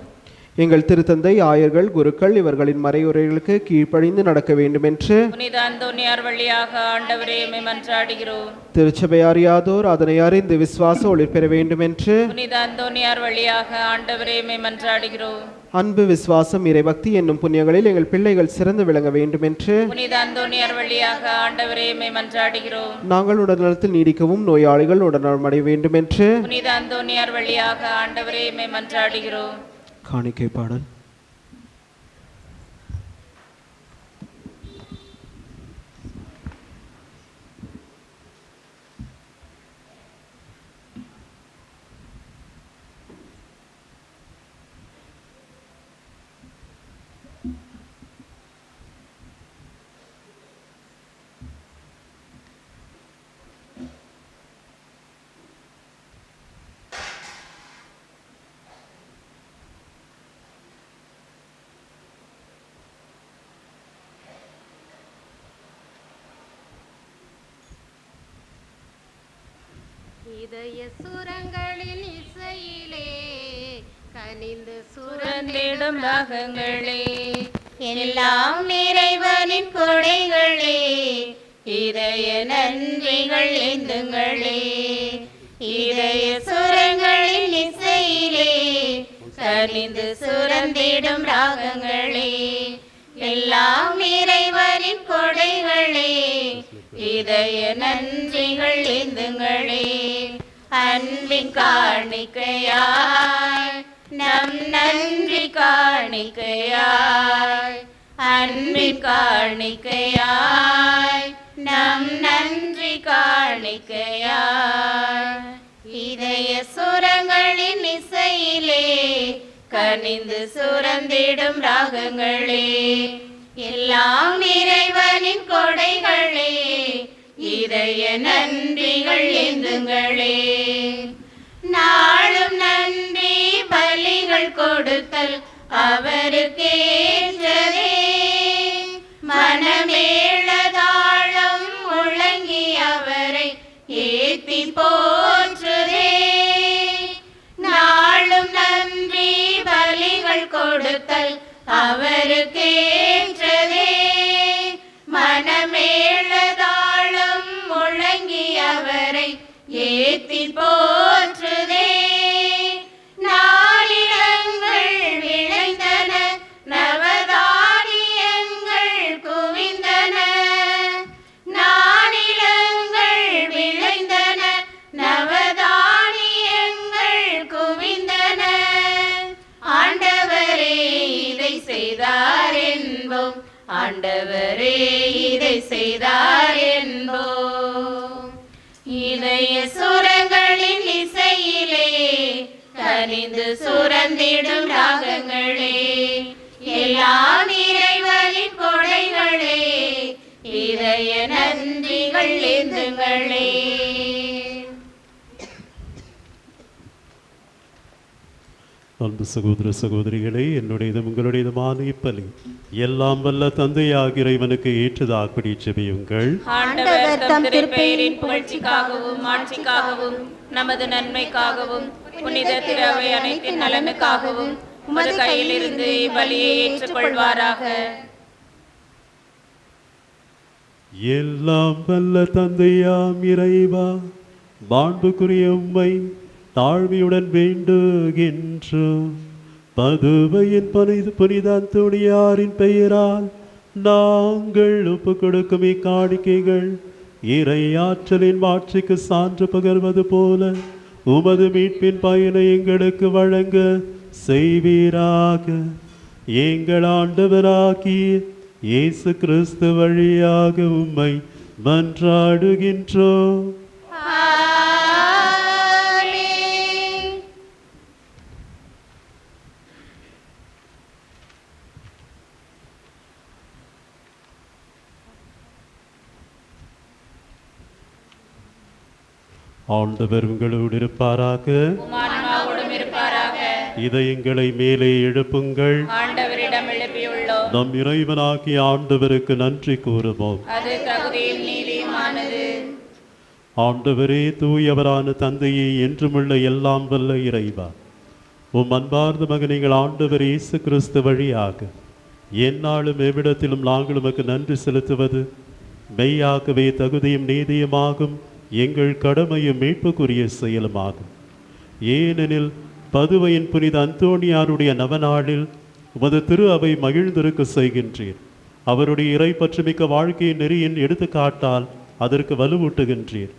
எங்கள் திருத்தந்தை, ஆயர்கள், குருக்கள் இவர்களின் மறையுரைகளுக்கு கீழ்ப்படிந்து நடக்க வேண்டும் என்று புனித அந்தோணியார் வழியாக ஆண்டவரே உம்மை மன்றாடுகிறோம். திருச்சபை அறியாதோர் அதனை அறிந்து விசுவாச ஒளிர் பெற வேண்டும் என்று புனித அந்தோணியார் வழியாக ஆண்டவரே உம்மை மன்றாடுகிறோம். அன்பு, விசுவாசம், இறைபக்தி என்னும் புண்ணியங்களில் எங்கள் பிள்ளைகள் சிறந்து விளங்க வேண்டும் என்று புனித அந்தோணியார் வழியாக ஆண்டவரே உம்மை மன்றாடுகிறோம். நாங்கள் உடல்நலத்தில் நீடிக்கவும் நோயாளிகள் உடல்நலம் அடைய வேண்டும் என்று புனித அந்தோணியார் வழியாக ஆண்டவரே உம்மை மன்றாடுகிறோம். காணிக்கை பாடல். இதய சுரங்களின் இசையிலே கனிந்து சுரந்திடும் ராகங்களே, எல்லாம் இறைவனின் கொடைகளே, இதய நன்றிகள் ஏந்துங்களே. இதய சுரங்களின் இசையிலே கனிந்து சுரந்திடும் ராகங்களே, எல்லாம் இறைவனின் கொடைகளே, இதய நன்றிகள் ஏந்துங்களே. அன்பின் காணிக்கையாய் நம் நன்றி காணிக்கையாய், அன்பின் காணிக்கையாய் நம் நன்றி காணிக்கையாய். இதய சுரங்களின் இசையிலே கனிந்து சுரந்திடும் ராகங்களே, எல்லாம் இறைவனின் கொடைகளே, இதய நன்றிகள் ஏந்துங்களே. நாளும் நன்றி பலிகள் கொடுத்தல் அவருக்கேற்றதே, மனமேளதாளம் முழங்கி அவரை ஏத்தி போற்றுதே. நாளும் நன்றி பலிகள் கொடுத்தல் அவருக்கேற்றதே, மனமேளதாளம் முழங்கி அவரை ஏத்தி போற்றுதே. நாளிலங்கள் விளைந்தன, நவதானியங்கள் குவிந்தன, நாளிலங்கள் விளைந்தன, நவதானியங்கள் குவிந்தன. ஆண்டவரே இதை செய்தார் என்போம், ஆண்டவரே இதை செய்தார் என்போம். இதய சுரங்களின் இசையிலே கனிந்து சுரந்திடும் ராகங்களே, எல்லாம் இறைவனின் கொடைகளே, இதய நன்றிகள் ஏந்துங்களே. அன்பு சகோதர சகோதரிகளே, என்னுடையதும் உங்களுடையதுமான இப்பலி எல்லாம் வல்ல தந்தையாகிய இறைவனுக்கு ஏற்றதாகபடி ஜெபியுங்கள். ஆண்டவர் தம் திருப்பெயரின் புகழ்ச்சிக்காகவும் ஆட்சிக்காகவும் நமது நன்மைக்காகவும் புனித திரு அவை அனைத்தின் நலனுக்காகவும் உமது கையிலிருந்து இப்பலியை ஏற்றுக்கொள்வாராக. எல்லாம் வல்ல தந்தையாம் இறைவா, மாண்புக்குரிய உம்மை தாழ்மையுடன் வேண்டுகின்றோம். பதுவையின் புனித அந்தோணியாரின் பெயரால் நாங்கள் ஒப்பு கொடுக்கும் இக்காணிக்கைகள் இறை ஆற்றலின் மாட்சிக்கு சான்று பகர்வது போல உமது மீட்பின் பயனை எங்களுக்கு வழங்க செய்வீராக. எங்கள் ஆண்டவராகிய இயேசு கிறிஸ்து வழியாக உம்மை மன்றாடுகின்றோம். ஆண்டவர் உங்களோடு இருப்பாராக. இதயங்களை மேலே எழுப்புங்கள். ஆண்டவரிடம் எழுப்பியுள்ளோம். நம் இறைவனாகிய ஆண்டவருக்கு நன்றி கூறுவோம். அது தகுதியும் நீதியுமானது. ஆண்டவரே, தூயவரான தந்தையே, என்றுமுள்ள எல்லாம் வல்ல இறைவா, உம் அன்பார்ந்த மகனிகள் ஆண்டவர் இயேசு கிறிஸ்து வழியாக எந்நாளும் எவ்விடத்திலும் நாங்கள் உமக்கு நன்றி செலுத்துவது மெய்யாகவே தகுதியும் நீதியுமாகும், எங்கள் கடமையும் மீட்புக்குரிய செயலுமாகும். ஏனெனில் பதுவையின் புனித அந்தோணியாருடைய நவநாளில் உமது திரு அவை மகிழ்ந்திருக்க செய்கின்றீர். அவருடைய இறை பற்றுமிக்க வாழ்க்கையின் நெறியின் எடுத்துக்காட்டால் அதற்கு வலுவூட்டுகின்றீர்.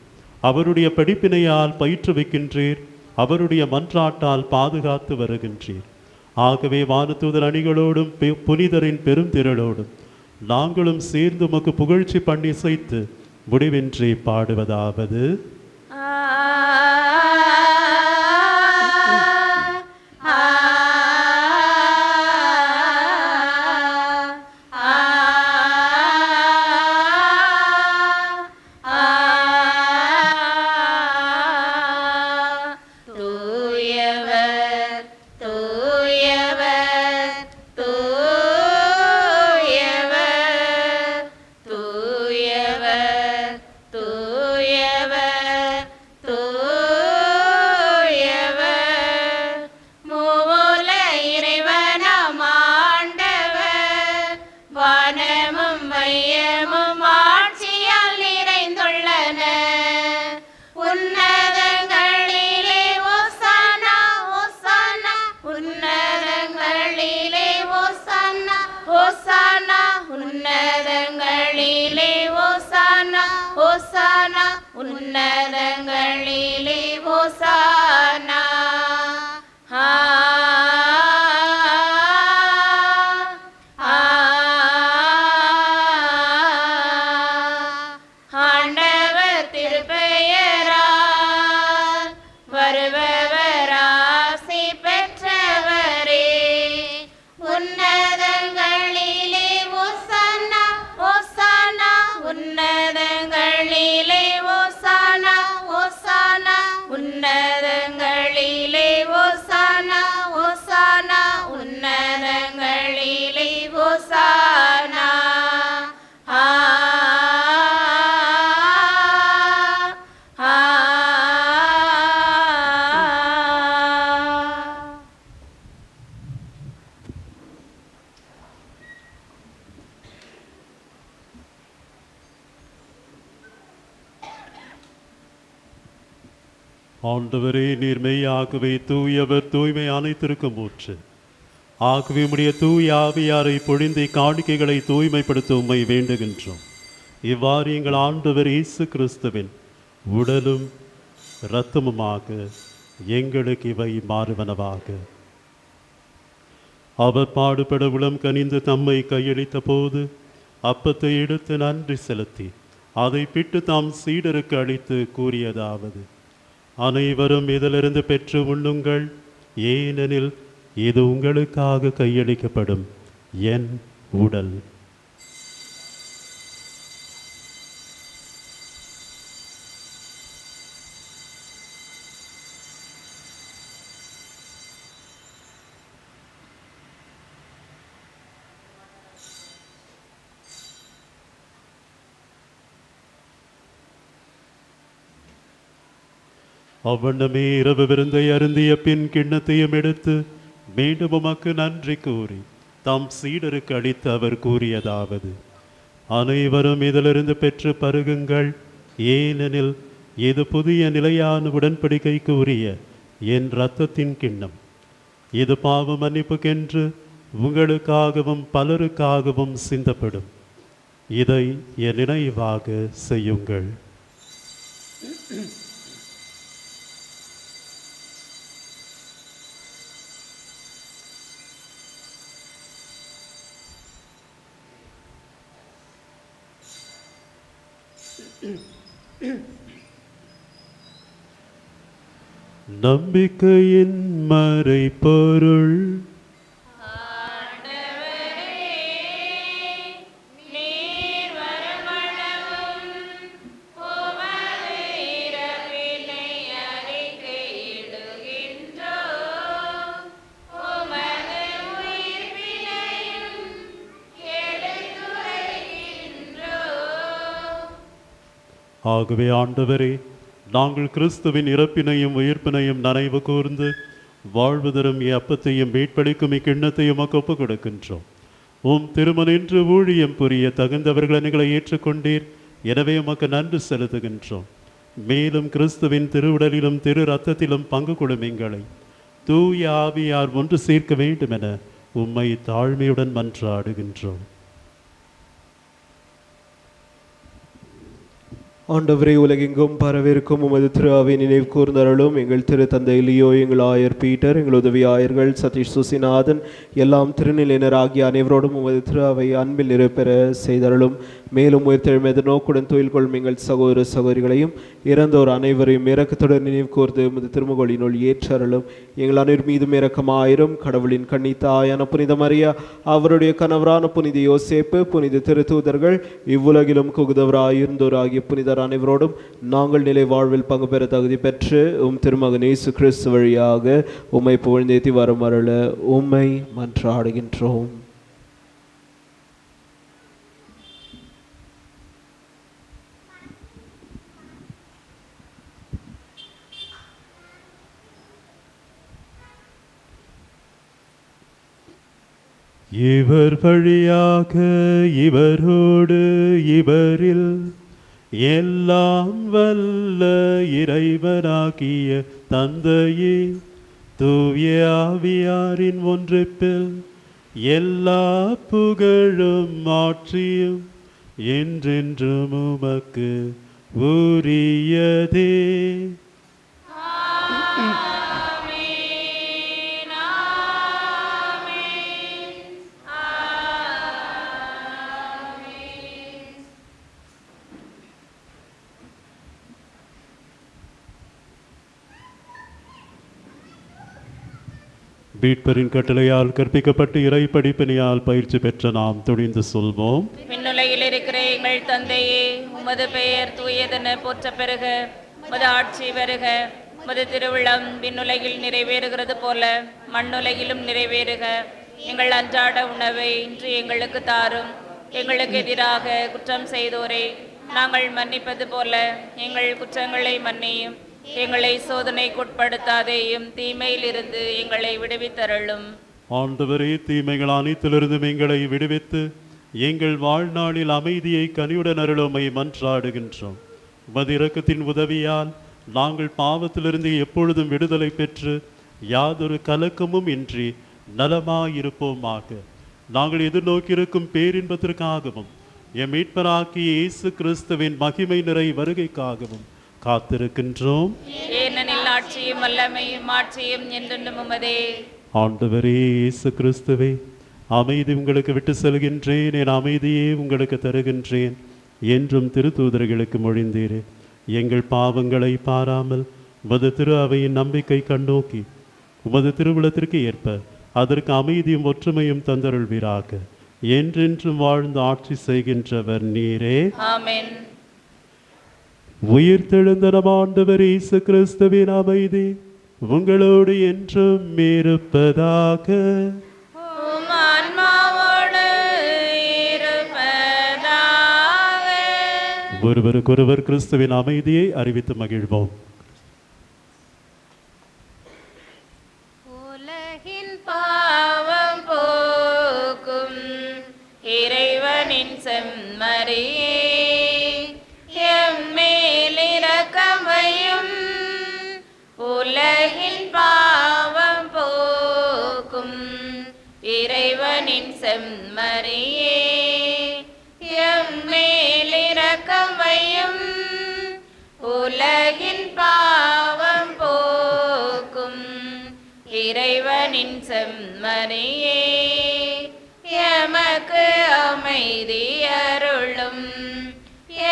அவருடைய படிப்பினையால் பயிற்றுவிக்கின்றீர். அவருடைய மன்றாட்டால் பாதுகாத்து வருகின்றீர். ஆகவே வானதூதர் அணிகளோடும் புனிதரின் பெரும் திரளோடும் நாங்களும் சேர்ந்து உமக்கு புகழ்ச்சி பண்ணி செய்து முடிவின்றி பாடுவதாவது: உன்னதங்களிலே ஓசானா. ஆண்டவர் திருப்பெயரால் வருபவர் ஆசி பெற்றவரே. உன்னதங்களிலே ஓசானா, ஓசானா, உன்னதங்களிலே ஓசானா, ஓசானா, உன்னதங்களிலே ஓசானா, ஓசானா, உன்னதங்களிலே ஓசானா. ஆண்டவரே, நீர் மெய்யாகவே தூயவர், தூய்மை அனைத்திற்கும் ஊற்று. ஆகவே உம்முடைய தூய ஆவியாரை பொழிந்த காணிக்கைகளை தூய்மைப்படுத்த உம்மை வேண்டுகின்றோம். இவ்வாறு எங்கள் ஆண்டவர் இயேசு கிறிஸ்துவின் உடலும் இரத்தமுமாக எங்களுக்கு இவை மாறுவனவாக. அவர் பாடுபட உளம் கனிந்து தம்மை கையளித்த போது அப்பத்தை எடுத்து நன்றி செலுத்தி அதை பிட்டு தாம் சீடருக்கு அளித்து கூறியதாவது: அனைவரும் இதிலிருந்து பெற்று உண்ணுங்கள், ஏனெனில் இது உங்களுக்காக கையளிக்கப்படும் என் உடல். அவ்வண்ணமே இரவு விருந்தை அருந்திய பின் கிண்ணத்தையும் எடுத்து மீண்டும் உமக்கு நன்றி கூறி தாம் சீடருக்கு அளித்து அவர் கூறியதாவது: அனைவரும் இதிலிருந்து பெற்று பருகுங்கள், ஏனெனில் இது புதிய நிலையான உடன்படிக்கைக்கு உரிய என் இரத்தத்தின் கிண்ணம். இது பாவ மன்னிப்புக்கென்று உங்களுக்காகவும் பலருக்காகவும் சிந்தப்படும். இதை என் நினைவாக செய்யுங்கள். நம்பிக்கையின் மறைபொருள். ஆகவே ஆண்டவரே, நாங்கள் கிறிஸ்துவின் இறப்பினையும் உயிர்ப்பினையும் நினைவு கூர்ந்து வாழ்வு தரும் அப்பத்தையும் மீட்பளிக்கும் இக்கிண்ணத்தையும் ஒப்புக் கொடுக்கின்றோம். உம் திருமணின்று ஊழியம் புரிய தகுந்தவர்களை எங்களை ஏற்றுக்கொண்டீர். எனவே உமக்கு நன்றி செலுத்துகின்றோம். மேலும் கிறிஸ்துவின் திருவுடலிலும் திரு ரத்தத்திலும் பங்கு கொள்ளும் எங்களை தூய ஆவியார் ஒன்று சேர்க்க வேண்டும் என உம்மை தாழ்மையுடன் மன்றாடுகின்றோம். ஆண்டவரே, உலகெங்கும் பரவிருக்கும் உமது திரு அவை நினைவு கூர்ந்தருளும். எங்கள் திரு தந்தை லியோ, எங்கள் ஆயர் பீட்டர், எங்கள் உதவி ஆயர்கள் சதீஷ் சுசிநாதன், எல்லாம் திருநிலையினர் ஆகிய அனைவரோடும் உமது திரு அவை அன்பில் நிறைப்பெற செய்தருளும். மேலும் உயிர்த்தெழுமது நோக்குடன் தொழில் கொள்ளும் எங்கள் சகோதர சகோதரிகளையும் இறந்தோர் அனைவரையும் இரக்கத்துடன் நினைவு கூர்ந்து உமது திருமுகொழினுள் ஏற்றருளும். எங்கள் அனைவர் மீதும் இரக்கமாயிரும். கடவுளின் கன்னி தாயான புனித மரியா, அவருடைய கணவரான புனித யோசேப்பு, புனித திருத்தூதர்கள், இவ்வுலகிலும் குகுதவராயிருந்தோர் ஆகிய புனிதர் அனைவரோடும் நாங்கள் நிலை வாழ்வில் பங்கு பெற தகுதி பெற்று திருமகன் இயேசு கிறிஸ்து வழியாக உம்மை புகழ்ந்தேத்தி வரும் அருள உம்மை மன்றாடுகின்றோம். இவர் வழியாக இவரோடு இவரில் எல்லாம் வல்ல இறைவனாகிய தந்தையே, தூய ஆவியாரின் ஒன்றிப்பில் எல்லா புகழும் ஆட்சியும் என்றென்றும் உமக்கு உரியதே. மீட்பரின் கட்டளையால் கற்பிக்கப்பட்டு இறை படிப்பினையால் பயிற்சி பெற்ற நாம் துணிந்து சொல்வோம். விண்ணுலகில் இருக்கிற எங்கள் தந்தையே, உமது பெயர் தூயதென போற்ற பெறுக. உமது ஆட்சி வருக. உமது திருவிழம் விண்ணுலகில் நிறைவேறுகிறது போல மண்ணுலகிலும் நிறைவேறுக. எங்கள் அன்றாட உணவை இன்று எங்களுக்கு தாரும். எங்களுக்கு எதிராக குற்றம் செய்தோரை நாங்கள் மன்னிப்பது போல எங்கள் குற்றங்களை மன்னியும். எங்களை சோதனைக்குட்படுத்தாதேயும், தீமையில் இருந்து எங்களை விடுவித்தருளும். ஆண்டவரே, தீமைகள் அனைத்திலிருந்தும் எங்களை விடுவித்து எங்கள் வாழ்நாளில் அமைதியை கனியுடன் அருளுமை மன்றாடுகின்றோம். உமது இரக்கத்தின் உதவியால் நாங்கள் பாவத்திலிருந்து எப்பொழுதும் விடுதலை பெற்று யாதொரு கலக்கமும் இன்றி நலமாயிருப்போமாக. நாங்கள் எதிர்நோக்கியிருக்கும் பேரின்பத்திற்காகவும் எம் மீட்பராகிய இயேசு கிறிஸ்துவின் மகிமை நிறை வருகைக்காகவும் காத்திருக்கின்றோம். ஏனெனில் ஆட்சியும் வல்லமையும் மாட்சியும் என்றென்றும் உமதே. ஆண்டவரே இயேசு கிறிஸ்துவே, அமைதி உங்களுக்கு விட்டு செல்கின்றேன், என் அமைதியே உங்களுக்கு தருகின்றேன் என்றும் திருத்தூதர்களுக்கு மொழிந்தீரே. எங்கள் பாவங்களை பாராமல் உமது திரு அவையின் நம்பிக்கை கண்ணோக்கி உமது திருவுளத்திற்கு ஏற்ப அதற்கு அமைதியும் ஒற்றுமையும் தந்தருள்வீராக. என்றென்றும் வாழ்ந்து ஆட்சி செய்கின்றவர் நீரே. ஆமென். உயிர்த்தெழுந்த நம் ஆண்டவர் இயேசு கிறிஸ்துவின் அமைதி உங்களோடு என்றும் இருப்பதாக. உம் ஆன்மாவோடு இருப்பதாக. ஒருவருக்கொருவர் கிறிஸ்துவின் அமைதியை அறிவித்து மகிழ்வோம். இறைவனின் செம்மறியே எம்மேல் இரக்கமையும் உலகின் பாவம் போக்கும் இறைவனின் செம்மறியே எம்மேல் இரக்கமையும் உலகின் பாவம் போக்கும் இறைவனின் செம்மறியே எமக்கு அமைதி அருளும்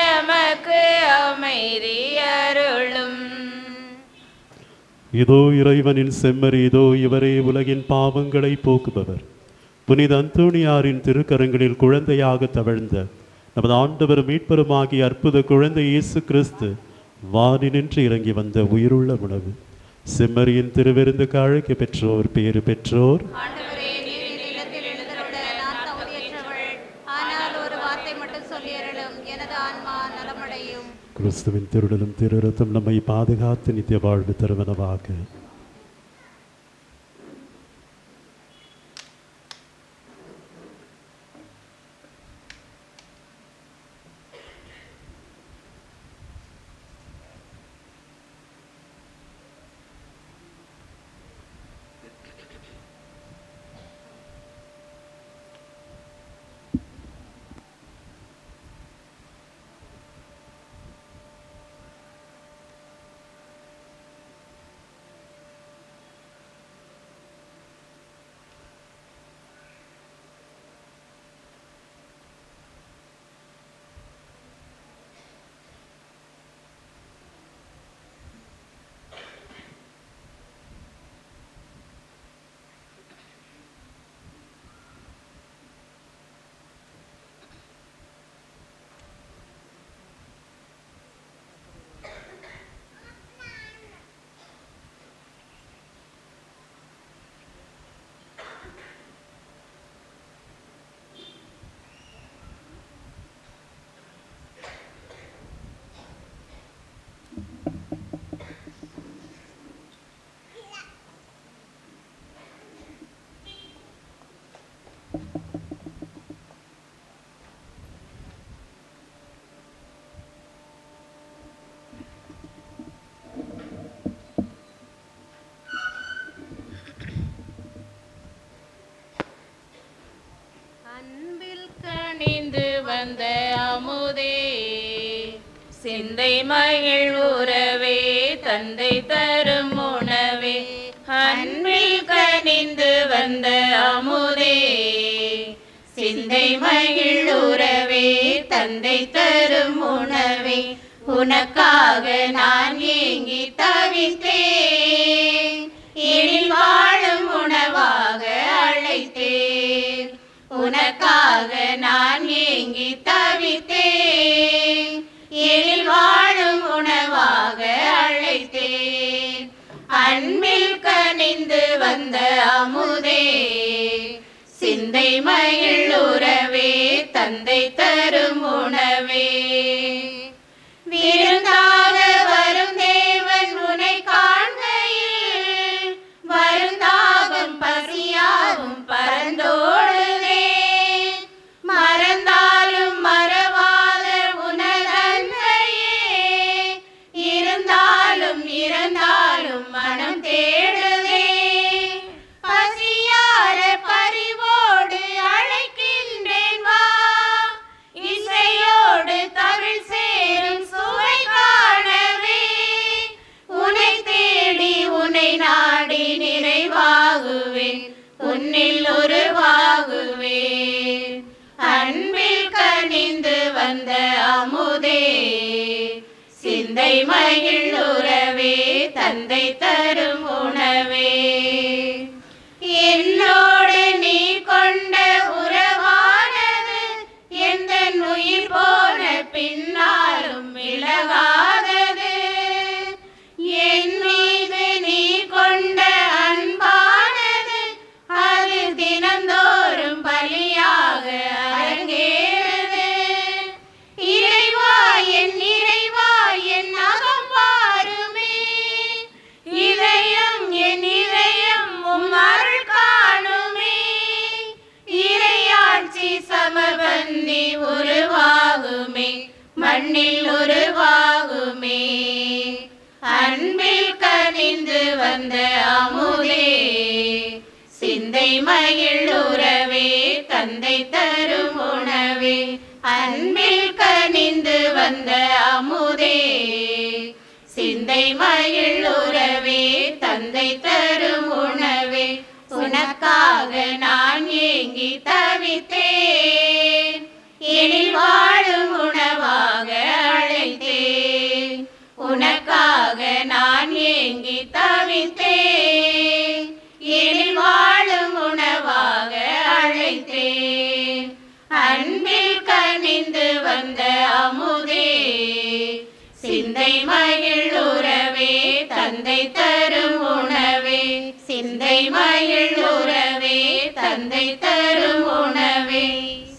எமக்கு அமைதி அருளும். இதோ இறைவனின் செம்மறி, இதோ இவரே உலகின் பாவங்களை போக்குபவர். புனித அந்தோணியாரின் திருக்கரங்களில் குழந்தையாக தவழ்ந்த நமது ஆண்டவர் மீட்பெருமாகிய அற்புத குழந்தை இயேசு கிறிஸ்து வானி நின்று இறங்கி வந்த உயிருள்ள உணவு. செம்மறியின் திருவிருந்துக்கு அழைக்க பெற்றோர் பேறு பெற்றோர். கிறிஸ்துவின் திருடலும் திருரத்தம் நம்மை பாதுகாத்து நித்திய வாழ்வு தருவனவாக. கனிந்து வந்த அமுதே சிந்தை மகிழ் உறவே தந்தை தரும் உணவே அன்பில் கனிந்து வந்த அமுதே சிந்தை மகிழ் உறவே தந்தை தரும் உணவே உனக்காக நான் ஏங்கி தவித்தேன் எழில் வாழும் உணவாக அழைத்தேன் உனக்காக நான் ஏங்கி தவித்தேன் எழில் வாழும் உணவாக அழைத்தேன் அன்பில் கனிந்து வந்த அமுதே சிந்தை மகிழ் உறவே தந்தை தரும் உணவே விருந்தாக வரும் தேவன் உனை காண்கையில் வருந்தாகும் பசியாகும் பரந்தோடுவே மறந்தாலும் மறவாத உனதன்னையே இருந்தாலும் இறந்தாலும் மனம் தேடுதே பசியார பரிவோடு அழைக்கின்றேன் வா இசையோடு தமிழ் சேரும் சுவை காணவே உன்னை தேடி உன்னை நாடி நிறைவாகுவேன் உன்னில் உருவாகுவேன் அன்பில் கனிந்து வந்த அமுதே சிந்தை மகிழ் உறவே தந்தை தரும் உணவே என்னோடு நீ கொண்ட உறவானது எந்த உயிர் போன பின்னாலும் விலகாதது என் மீது நீ கொண்ட அன்பானது அது தினந்தோறும் பலியாக அரங்கேறுது இறைவா என் அகம் பாருமே இதயம் என் இதயம் கண்ணில் உருவாகுமே. அன்பில் கனிந்து வந்த அமுதே, சிந்தை மகிழ் உறவே, தந்தை தரும் உணவே. அன்பில் கனிந்து வந்த அமுதே, சிந்தை மகிழ் உறவே, தந்தை தரும் உணவே. உனக்காக நான் ஏங்கி தவித்தேன், எனில் வாழும் உணவாக அழைத்தேன். உனக்காக நான் ஏங்கி தவித்தேன், எனில் வாழும் உணவாக அழைத்தேன். அன்பில் கனிந்து வந்த அமுதே, சிந்தை மகிழ் உறவே, தந்தை தரும் உணவே. சிந்தை மகிழ் உறவே, தந்தை தரும் உணவே.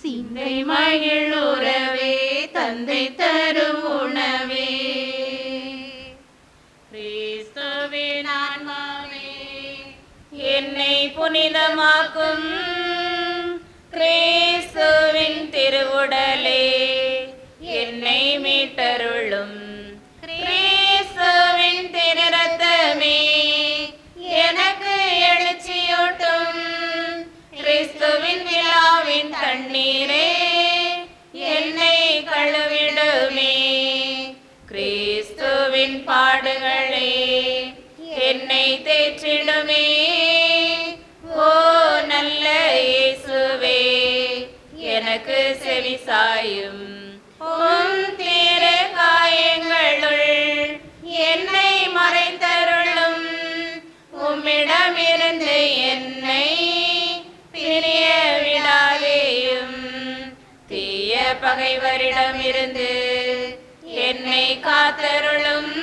சிந்தை மகிழ் உறவே, தந்தை தரும் உணவே. கிறிஸ்துவின் ஆன்மாவே, என்னை புனிதமாக்கும். கிறிஸ்துவின் திருவுடலே, என்னை மீட்டருளும். கிறிஸ்துவின் திருரத்தமே, எனக்கு எழுச்சியூட்டும். கிறிஸ்துவின் விழாவின் தண்ணீரே, என்னை கழுவிடுமே. கிறிஸ்துவின் பாடுகளே, என்னை தேற்றிடுமே. ஓ நல்ல இயேசுவே, எனக்கு செவிசாயும். உம் திரு காயங்களுள் என்னை மறைத்தருளும். உம்மிடமிருந்து என்னை பிரிய விடாதேயும். தீய பகைவரிடமிருந்து என்னை காத்தருளும்.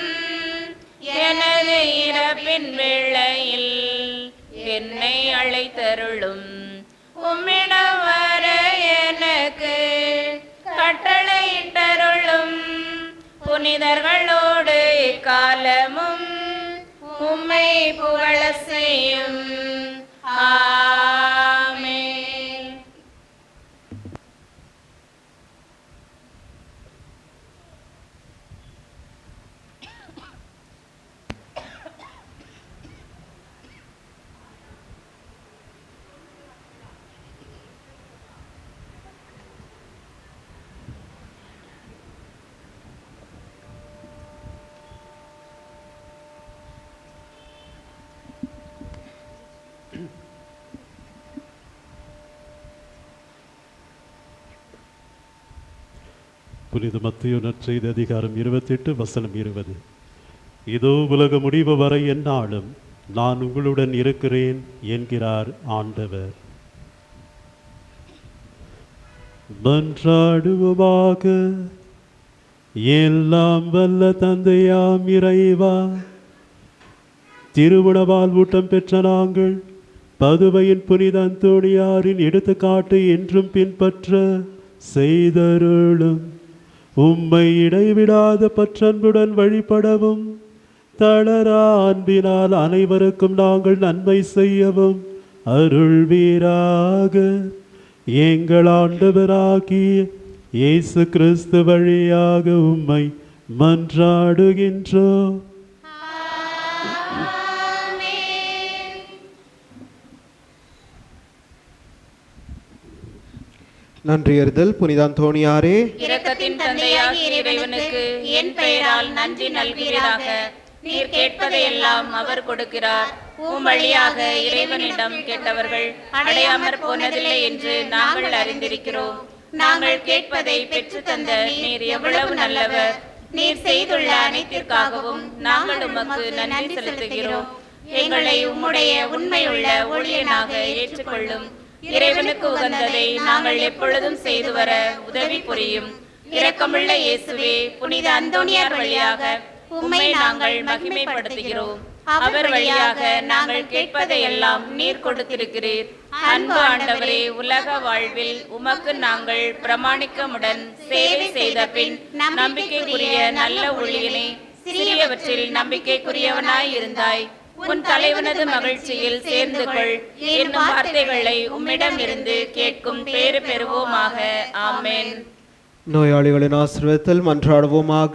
எனது இறப்பின் வேளையில் என்னை அழைத்தருளும். உம்மிடம் வர எனக்கு கட்டளையிட்டருளும். புனிதர்களோடு இக்காலமும் உம்மை புகழ செய்யும். ஆமென். புனித மத்தேயு நற்செய்தி அதிகாரம் 28 வசனம் 20. இதோ உலக முடிவு வரை எந்நாளும் நான் உங்களுடன் இருக்கிறேன் என்கிறார் ஆண்டவர். மன்றாடுவோமாக. எல்லாம் வல்ல தந்தையாம் இறைவா, திருவுணவால் ஊட்டம் பெற்ற நாங்கள் பதுவையின் புனித அந்தோணியாரின் எடுத்துக்காட்டு என்றும் பின்பற்ற செய்தருளும். உம்மை இடைவிடாத பற்றன்புடன் வழிபடவும், தளரா அன்பினால் அனைவருக்கும் நாங்கள் நன்மை செய்யவும் அருள்வீராக. எங்கள் ஆண்டவராகிய இயேசு கிறிஸ்து வழியாக உம்மை மன்றாடுகின்றோம். நன்றியறிதல். புனித அந்தோணியாரே, இரக்கத்தின் தந்தையாகிய இறைவனுக்கு என் பெயரால் நன்றி நல்கிறீராக. நீர் கேட்பதையெல்லாம் அவர் கொடுக்கிறார். உம் வழியாக இறைவனிடம் கேட்டவர்கள் அடையாமற் போனதில்லை என்று நாங்கள் அறிந்திருக்கிறோம். நாங்கள் கேட்பதை பெற்று தந்த நீர் எவ்வளவு நல்லவர். நீர் செய்துள்ள அனைத்திற்காகவும் நாங்கள் உமக்கு நன்றி செலுத்துகிறோம். எங்களை உம்முடைய உண்மையுள்ள ஊழியனாக ஏற்றுக்கொள்ளும். இறைவனுக்கு உகந்ததை நாங்கள் எப்பொழுதும் செய்து வர உதவி புரியும். இரக்கமுள்ள இயேசுவே, புனித அந்தோணியார் வழியாக உம்மை நாங்கள் மகிமைப்படுத்துகிறோம். அவர் வழியாக நாங்கள் கேட்பதையெல்லாம் நீர் கொடுத்திருக்கிறீர். அன்பு ஆண்டவரே, உலக வாழ்வில் உமக்கு நாங்கள் பிரமாணிக்கமுடன் சேவை செய்த பின் நம்பிக்கைக்குரிய நல்ல ஊழியனே, சிறியவற்றில் நம்பிக்கைக்குரியவனாய் இருந்தாய். உன் தலைவனது மகிழ்ச்சியில் சேர்ந்து கொள் என்னும் வார்த்தைகளை உம்மிடம் இருந்து கேட்கும் பேறு பெறுவோமாக. ஆமென். நோயாளிகளின் ஆசீர்வாதத்தில் மன்றாடுவோமாக.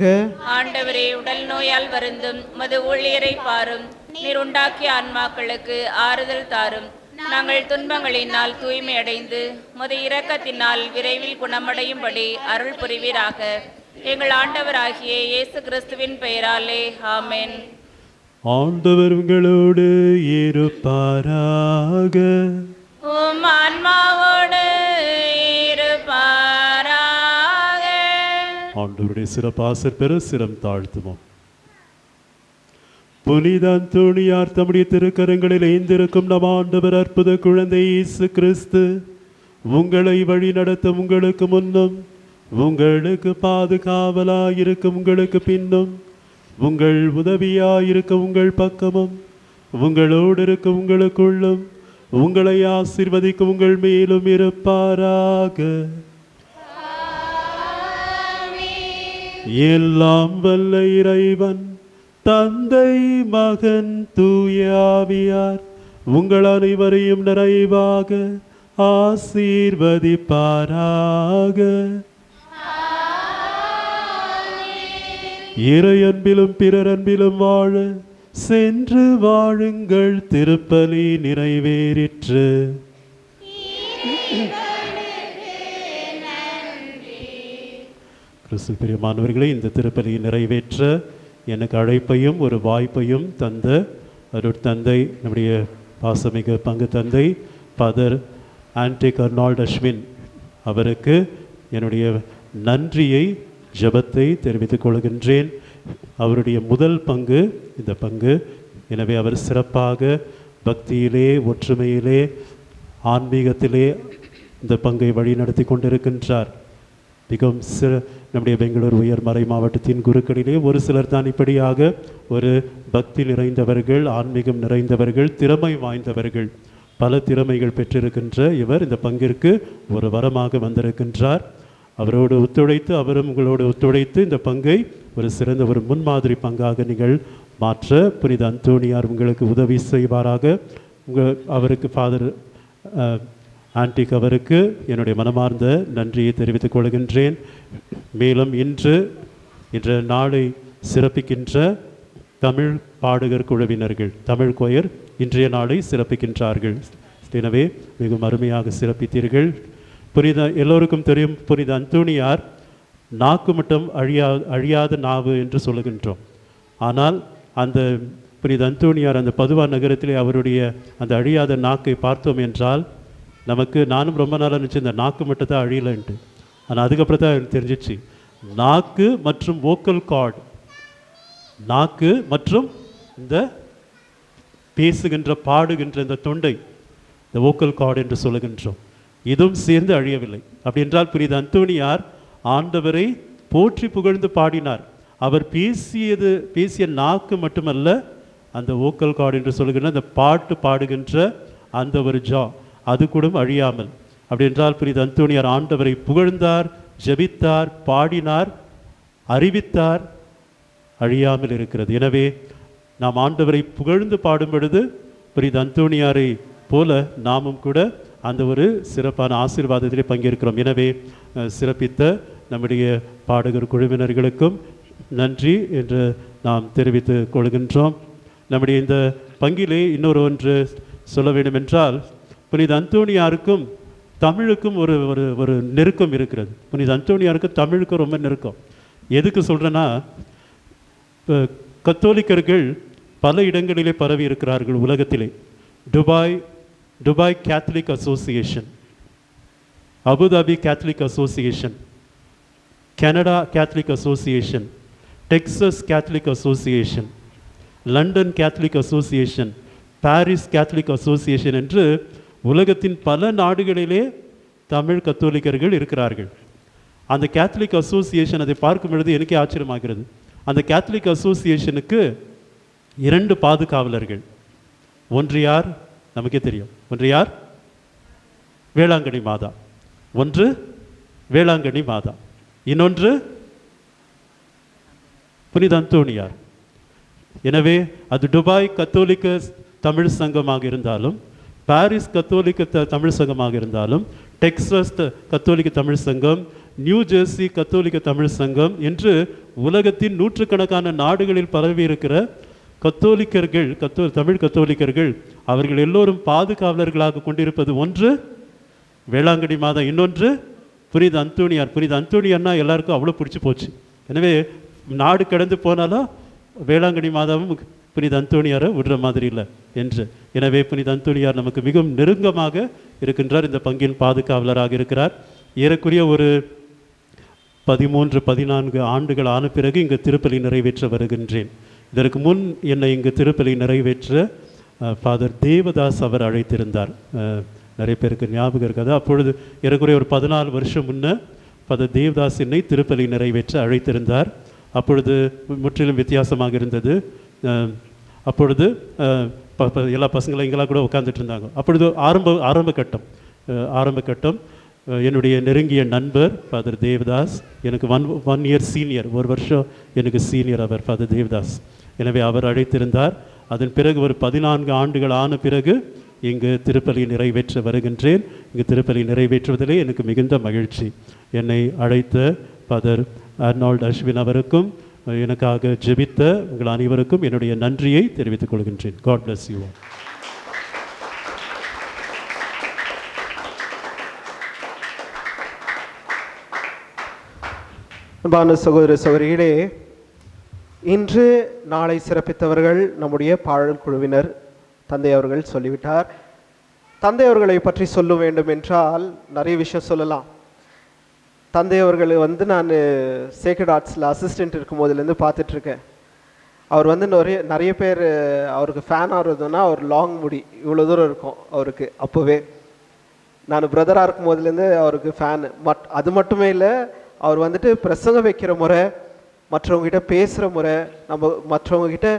ஆண்டவரே, உடல் நோயால் வருந்தும் உமது ஊழியரை பாரும். நீர் உண்டாக்கிய ஆன்மாக்களுக்கு ஆறுதல் தாரும். நாங்கள் துன்பங்களினால் தூய்மை அடைந்து உமது இரக்கத்தினால் விரைவில் குணமடையும்படி அருள் புரிவீராக. எங்கள் ஆண்டவராகிய இயேசு கிறிஸ்துவின் பெயராலே ஆமென். ஆண்டவர் உங்களோடு இருப்பாராக. உம் ஆன்மாவோடு இருப்பாராக. ஆண்டவருடைய சிறப்பாசர் பெற சிரம் தாழ்த்துவோம். புனித அந்தோணியார் தம்முடைய திருக்கரங்களில் ஏந்திருக்கும் நம் ஆண்டவர் அற்புத குழந்தை இயேசு கிறிஸ்து உங்களை வழி நடத்த உங்களுக்கு முன்னும் உங்களுக்கு பாதுகாவலாயிருக்கும் உங்களுக்கு பின்னும் உங்கள் உதவியாயிருக்க உங்கள் பக்கமும் உங்களோடு இருக்க உங்களுக்குள்ளும் உங்களை ஆசீர்வதிக்க உங்கள் மேலும் இருப்பாராக. எல்லாம் வல்ல இறைவன் தந்தை மகன் தூயாவியார் உங்கள் அனைவரையும் நிறைவாக ஆசீர்வதிப்பாராக. இறையன்பிலும் பிறரன்பிலும் வாழ சென்று வாழுங்கள். திருப்பலி நிறைவேறிற்று. கிறிஸ்து பிரியமானவர்களே, இந்த திருப்பலியை நிறைவேற்ற எனக்கு அழைப்பையும் ஒரு வாய்ப்பையும் தந்த அருட்தந்தை நம்முடைய பாசமிகு பங்கு தந்தை ஃபாதர் ஆன்டி கர்னால்ட் அஸ்வின் அவருக்கு என்னுடைய நன்றியை ஜெபத்தை தெரிவித்துக் கொள்கின்றேன். அவருடைய முதல் பங்கு இந்த பங்கு. எனவே அவர் சிறப்பாக பக்தியிலே, ஒற்றுமையிலே, ஆன்மீகத்திலே இந்த பங்கை வழிநடத்தி கொண்டிருக்கின்றார். மிகவும் நம்முடைய பெங்களூர் உயர் மறை மாவட்டத்தின் குருக்களிலே ஒரு சிலர் தான் இப்படியாக ஒரு பக்தி நிறைந்தவர்கள், ஆன்மீகம் நிறைந்தவர்கள், திறமை வாய்ந்தவர்கள், பல திறமைகள் பெற்றிருக்கின்ற இவர் இந்த பங்கிற்கு ஒரு வரமாக வந்திருக்கின்றார். அவரோடு ஒத்துழைத்து, அவரும் உங்களோடு ஒத்துழைத்து இந்த பங்கை ஒரு சிறந்த ஒரு முன்மாதிரி பங்காக நீங்கள் மாற்ற புனித அந்தோணியார் உங்களுக்கு உதவி செய்வாராக. அவருக்கு ஃபாதர் ஆன்டிக் அவருக்கு என்னுடைய மனமார்ந்த நன்றியை தெரிவித்துக் கொள்கின்றேன். மேலும் இன்று நாளை சிறப்பிக்கின்ற தமிழ் பாடகர் குழுவினர்கள், தமிழ் கொயர் இன்றைய நாளை சிறப்பிக்கின்றார்கள். எனவே மிகவும் அருமையாக சிறப்பித்தீர்கள். எல்லோருக்கும் தெரியும், புனித அந்தோணியார் நாக்கு மட்டும் அழியாத நாவு என்று சொல்லுகின்றோம். ஆனால் அந்த புனித அந்தோணியார் அந்த பதுவா நகரத்திலே அவருடைய அந்த அழியாத நாக்கை பார்த்தோம் என்றால் நமக்கு, நானும் ரொம்ப நாளாக நினச்சி இந்த நாக்கு மட்டும் தான் அழியலைன்ட்டு, ஆனால் அதுக்கப்புறம் தான் எனக்கு தெரிஞ்சிச்சு நாக்கு மற்றும் வோக்கல் கார்டு, நாக்கு மற்றும் இந்த பேசுகின்ற பாடுகின்ற இந்த தொண்டை, இந்த வோக்கல் கார்டு என்று சொல்லுகின்றோம், இதுவும் சேர்ந்து அழியவில்லை. அப்படி என்றால் புனித அந்தோணியார் ஆண்டவரை போற்றி புகழ்ந்து பாடினார். அவர் பேசிய நாக்கு மட்டுமல்ல, அந்த வோக்கல் கார்டு என்று சொல்லுகின்ற அந்த பாட்டு பாடுகின்ற அந்த ஒரு ஜா, அது கூட அழியாமல். அப்படி என்றால் புனித அந்தோணியார் ஆண்டவரை புகழ்ந்தார், ஜெபித்தார், பாடினார், அறிவித்தார், அழியாமல் இருக்கிறது. எனவே நாம் ஆண்டவரை புகழ்ந்து பாடும் பொழுது புனித அந்தோணியாரை போல நாமும் கூட அந்த ஒரு சிறப்பான ஆசீர்வாதத்திலே பங்கேற்கிறோம். எனவே சிறப்பித்த நம்முடைய பாடகர் குழுவினர்களுக்கும் நன்றி என்று நாம் தெரிவித்துக் கொள்கின்றோம். நம்முடைய இந்த பங்கிலே இன்னொரு ஒன்று சொல்ல வேண்டும் என்றால், புனித அந்தோணியாருக்கும் தமிழுக்கும் ஒரு ஒரு ஒரு நெருக்கம் இருக்கிறது. புனித அந்தோணியாருக்கும் தமிழுக்கும் ரொம்ப நெருக்கம். எதுக்கு சொல்கிறேன்னா, கத்தோலிக்கர்கள் பல இடங்களிலே பரவி இருக்கிறார்கள் உலகத்திலே. Dubai Catholic association, Abu Dhabi Catholic association, Canada Catholic association, Texas Catholic association, London Catholic association, Paris Catholic association என்று உலகத்தின் பல நாடுகளிலே தமிழ் கத்தோலிக்கர்கள் இருக்கிறார்கள். அந்த கேத்தலிக் அசோசியேஷன், அதை பார்க்கும் பொழுது எனக்கே ஆச்சரியமாகிறது. அந்த கேத்தலிக் அசோசியேஷனுக்கு 2 பாதுகாவலர்கள். ஒன்று யார் நமக்கே தெரியும். ஒன்று யார்? வேளாங்கண்ணி மாதா. ஒன்று வேளாங்கண்ணி மாதா, இன்னொன்று புனித அந்தோணியார். எனவே அது துபாய் கத்தோலிக்க தமிழ் சங்கமாக இருந்தாலும், பாரிஸ் கத்தோலிக்க தமிழ் சங்கமாக இருந்தாலும், டெக்சஸ் கத்தோலிக்க தமிழ் சங்கம், நியூ ஜெர்சி கத்தோலிக்க தமிழ் சங்கம் என்று உலகத்தின் நூற்றுக்கணக்கான நாடுகளில் பரவி இருக்கிற கத்தோலிக்கர்கள், தமிழ் கத்தோலிக்கர்கள் அவர்கள் எல்லோரும் பாதுகாவலர்களாக கொண்டிருப்பது ஒன்று வேளாங்கண்ணி மாதா, இன்னொன்று புனித அந்தோணியார். புனித அந்தோணியார்னா எல்லாருக்கும் அவ்வளோ பிடிச்சி போச்சு. எனவே நாடு கடந்து போனாலும் வேளாங்கண்ணி மாதாவும் புனித அந்தோணியாரை விடுற மாதிரி இல்லை என்று. எனவே புனித அந்தோணியார் நமக்கு மிகவும் நெருக்கமாக இருக்கின்றார். இந்த பங்கின் பாதுகாவலராக இருக்கிறார். ஏறக்குறைய ஒரு 13-14 ஆண்டுகள் ஆன பிறகு இங்கு திருப்பலி நிறைவேற்ற வருகின்றேன். இதற்கு முன் என்னை இங்கு திருப்பலி நிறைவேற்ற ஃபாதர் தேவதாஸ் அவர் அழைத்திருந்தார். நிறைய பேருக்கு ஞாபகம் இருக்காது. அப்பொழுது ஏறக்குறைய ஒரு 14 வருஷம் முன்னே ஃபாதர் தேவதாஸ் என்னை திருப்பலி நிறைவேற்ற அழைத்திருந்தார். அப்பொழுது முற்றிலும் வித்தியாசமாக இருந்தது. அப்பொழுது எல்லா பசங்களும் இங்கெல்லாம் கூட உட்காந்துட்டு இருந்தாங்க. அப்பொழுது ஆரம்ப கட்டம் என்னுடைய நெருங்கிய நண்பர் ஃபாதர் தேவதாஸ், எனக்கு ஒன் இயர் சீனியர், ஒரு வருஷம் எனக்கு சீனியர் அவர் ஃபாதர் தேவதாஸ். எனவே அவர் அழைத்திருந்தார். அதன் பிறகு ஒரு 14 ஆண்டுகள் ஆன பிறகு இங்கு திருப்பலி நிறைவேற்ற வருகின்றேன். இங்கு திருப்பலி நிறைவேற்றுவதிலே எனக்கு மிகுந்த மகிழ்ச்சி. என்னை அழைத்த ஃபாதர் அர்னால்ட் அஸ்வின் அவருக்கும் எனக்காக ஜெபித்த உங்கள் அனைவருக்கும் என்னுடைய நன்றியை தெரிவித்துக் கொள்கின்றேன். God bless you. அன்பான சகோதர சகோதரிகளே, இன்று நாளை சிறப்பித்தவர்கள் நம்முடைய பாடல் குழுவினர். தந்தை அவர்கள் சொல்லிவிட்டார். தந்தை அவர்களை பற்றி சொல்ல வேண்டும் என்றால் நிறைய விஷயம் சொல்லலாம். தந்தை அவர்கள் நான் சேக்ரட் ஆர்ட்ஸில் அசிஸ்டண்ட் இருக்கும் போதுலேருந்து பார்த்துட்ருக்கேன். அவர் நிறைய பேர் அவருக்கு ஃபேன் ஆகிறதுனா அவர் லாங் முடி இவ்வளோ தூரம் இருக்கும் அவருக்கு. அப்போவே நான் பிரதராக இருக்கும் போதுலேருந்து அவருக்கு ஃபேனு. அது மட்டுமே இல்லை, அவர் பிரசங்கம் வைக்கிற முறை, மற்றவங்ககிட்ட பேசுகிற முறை, மற்றவங்ககிட்ட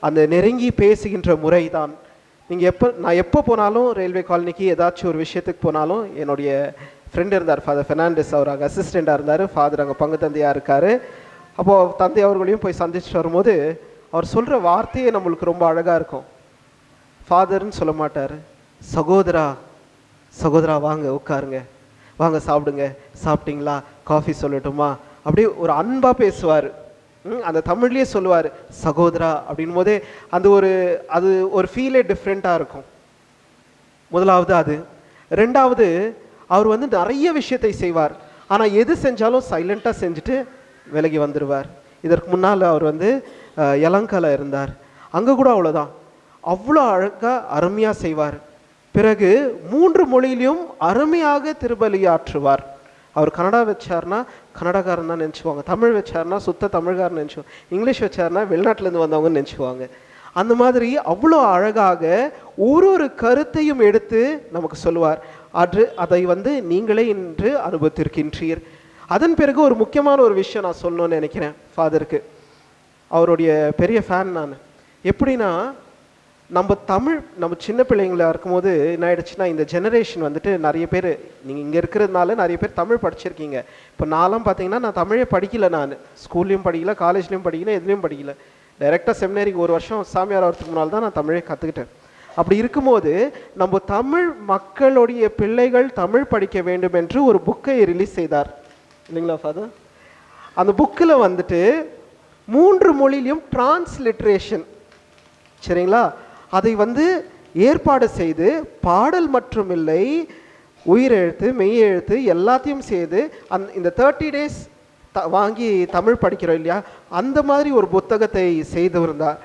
அந்த நெருங்கி பேசுகின்ற முறை தான். நான் எப்போ போனாலும் ரயில்வே காலனிக்கு ஏதாச்சும் ஒரு விஷயத்துக்கு போனாலும் என்னுடைய ஃப்ரெண்ட் இருந்தார் ஃபாதர் ஃபெர்னாண்டஸ், அவர் அங்கே அசிஸ்டண்ட்டாக இருந்தார். ஃபாதர் அங்கே பங்கு தந்தையாக இருக்கார். அப்போது தந்தை அவர்களையும் போய் சந்திச்சுட்டு வரும்போது அவர் சொல்கிற வார்த்தையே நம்மளுக்கு ரொம்ப அழகாக இருக்கும். ஃபாதர்ன்னு சொல்ல மாட்டார், சகோதரா வாங்க உட்காருங்க, வாங்க சாப்பிடுங்க, சாப்பிட்டீங்களா, காஃபி சொல்லட்டுமா, அப்படியே ஒரு அன்பாக பேசுவார். அந்த தமிழ்லேயே சொல்லுவார் சகோதரா அப்படின் போதே அது ஒரு ஃபீலே டிஃப்ரெண்ட்டாக இருக்கும். முதலாவது அது. ரெண்டாவது, அவர் நிறைய விஷயத்தை செய்வார். ஆனால் எது செஞ்சாலும் சைலண்ட்டாக செஞ்சுட்டு விலகி வந்துடுவார். இதற்கு முன்னால் அவர் யலங்கால இருந்தார். அங்கே கூட அவ்வளோதான், அவ்வளோ அழகாக அருமையாக செய்வார். பிறகு 3 மொழியிலையும் அருமையாக திருப்பலியாற்றுவார். அவர் கன்னடா வச்சார்னா கன்னடக்காரன் தான் நினச்சிக்குவாங்க, தமிழ் வச்சார்னா சுத்த தமிழ்காரன் நினச்சிக்குவாங்க, இங்கிலீஷ் வச்சார்னா வெளிநாட்டிலேருந்து வந்தவங்கன்னு நினச்சிக்குவாங்க. அந்த மாதிரி அவ்வளோ அழகாக ஒரு கருத்தையும் எடுத்து நமக்கு சொல்லுவார். அதை நீங்களே இன்று அனுபவித்திருக்கின்றீர். அதன் பிறகு ஒரு முக்கியமான ஒரு விஷயம் நான் சொல்லணும்னு நினைக்கிறேன். ஃபாதருக்கு அவருடைய பெரிய ஃபேன் நான். எப்படின்னா, நம்ம சின்ன பிள்ளைங்களா இருக்கும்போது என்ன ஆயிடுச்சுன்னா, இந்த ஜெனரேஷன் நிறைய பேர், நீங்கள் இங்கே இருக்கிறதுனால நிறைய பேர் தமிழ் படிச்சிருக்கீங்க. இப்போ நான்லாம் பார்த்தீங்கன்னா நான் தமிழே படிக்கல. நான் ஸ்கூல்லையும் படிக்கல, காலேஜ்லேயும் படிக்கல, எதுலேயும் படிக்கல. டைரெக்டாக செமினரிக்கு 1 வருஷம் சாமியார் வரதுக்கு முன்னால் தான் நான் தமிழே கற்றுக்கிட்டேன். அப்படி இருக்கும்போது நம்ம தமிழ் மக்களுடைய பிள்ளைகள் தமிழ் படிக்க வேண்டும் என்று ஒரு புக்கை ரிலீஸ் செய்தார் இல்லைங்களா ஃபாதர்? அந்த புக்கில் 3 மொழியிலையும் டிரான்ஸ்லிட்ரேஷன், சரிங்களா, அதை ஏற்பாடு செய்து பாடல் மற்றும் இல்லை, உயிரெழுத்து மெய் எழுத்து எல்லாத்தையும் செய்து இந்த 30 days வாங்கி தமிழ் படிக்கிறோம் இல்லையா, அந்த மாதிரி ஒரு புத்தகத்தை செய்து இருந்தார்.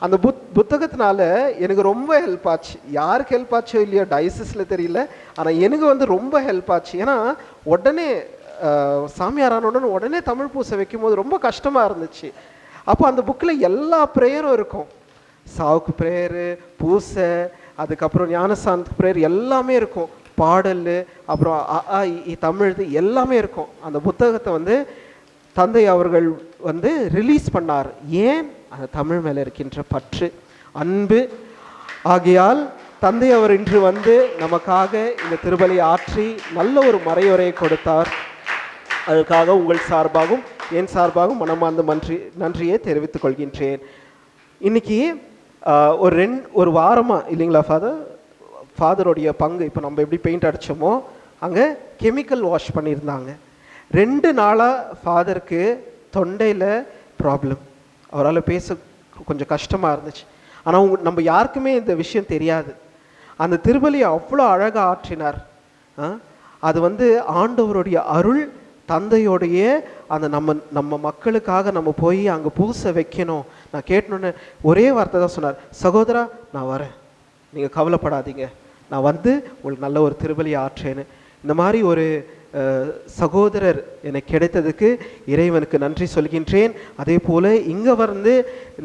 அந்த புத்தகத்தினால எனக்கு ரொம்ப ஹெல்ப் ஆச்சு. யாருக்கு ஹெல்ப் ஆச்சோ இல்லையோ டயசிஸில் தெரியல, ஆனால் எனக்கு ரொம்ப ஹெல்ப் ஆச்சு. ஏன்னா உடனே சாமியாரான உடனே தமிழ் பூசை வைக்கும்போது ரொம்ப கஷ்டமாக இருந்துச்சு. அப்போ அந்த புக்கில் எல்லா ப்ரேயரும் இருக்கும். சாவுக்கு ப்ரேயரு, பூசை, அதுக்கப்புறம் ஞானஸ்தானத்துக்கு ப்ரேயர் எல்லாமே இருக்கும். பாடல், அப்புறம் தமிழ் எல்லாமே இருக்கும். அந்த புத்தகத்தை தந்தை அவர்கள் ரிலீஸ் பண்ணார். ஏன்? அந்த தமிழ் மேலே இருக்கின்ற பற்று, அன்பு. ஆகையால் தந்தை அவர் இன்று நமக்காக இந்த திருப்பலி ஆற்றி நல்ல ஒரு மறையுரையை கொடுத்தார். அதற்காக உங்கள் சார்பாகவும் என் சார்பாகவும் மனமார்ந்த நன்றியை தெரிவித்துக் கொள்கின்றேன். இன்னைக்கு ஒரு வாரமாக இல்லைங்களா ஃபாதருடைய பங்கு, இப்போ நம்ம எப்படி பெயிண்ட் அடித்தோமோ அங்கே கெமிக்கல் வாஷ் பண்ணியிருந்தாங்க. 2 நாளாக ஃபாதருக்கு தொண்டையில் ப்ராப்ளம், அவரால் பேச கொஞ்சம் கஷ்டமாக இருந்துச்சு. ஆனால் நம்ம யாருக்குமே இந்த விஷயம் தெரியாது. அந்த திருப்பலியை அவ்வளோ அழகாக ஆற்றினார். அது ஆண்டவருடைய அருள், தந்தையோடைய அந்த நம்ம மக்களுக்காக நம்ம போய் அங்கே பூசை வைக்கணும். நான் கேட்டோன்னு ஒரே வார்த்தை தான் சொன்னார், சகோதரா நான் வரேன், நீங்கள் கவலைப்படாதீங்க, நான் உங்களுக்கு நல்ல ஒரு திருப்பலியை ஆற்றேன்னு. இந்த மாதிரி ஒரு சகோதரர் எனக்கு கிடைத்ததுக்கு இறைவனுக்கு நன்றி சொல்கின்றேன். அதே போல் இங்கே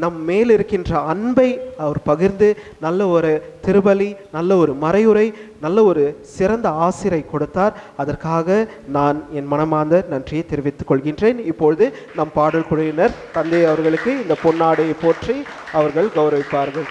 நம் மேல் இருக்கின்ற அன்பை அவர் பகிர்ந்து நல்ல ஒரு திருப்பலி, நல்ல ஒரு மறையுரை, நல்ல ஒரு சிறந்த ஆசிரை கொடுத்தார். அதற்காக நான் என் மனமார்ந்த நன்றியை தெரிவித்துக் கொள்கின்றேன். இப்பொழுது நம் பாடல் குழுவினர் தந்தை அவர்களுக்கு இந்த பொன்னாடையை போற்றி அவர்கள் கௌரவிப்பார்கள்.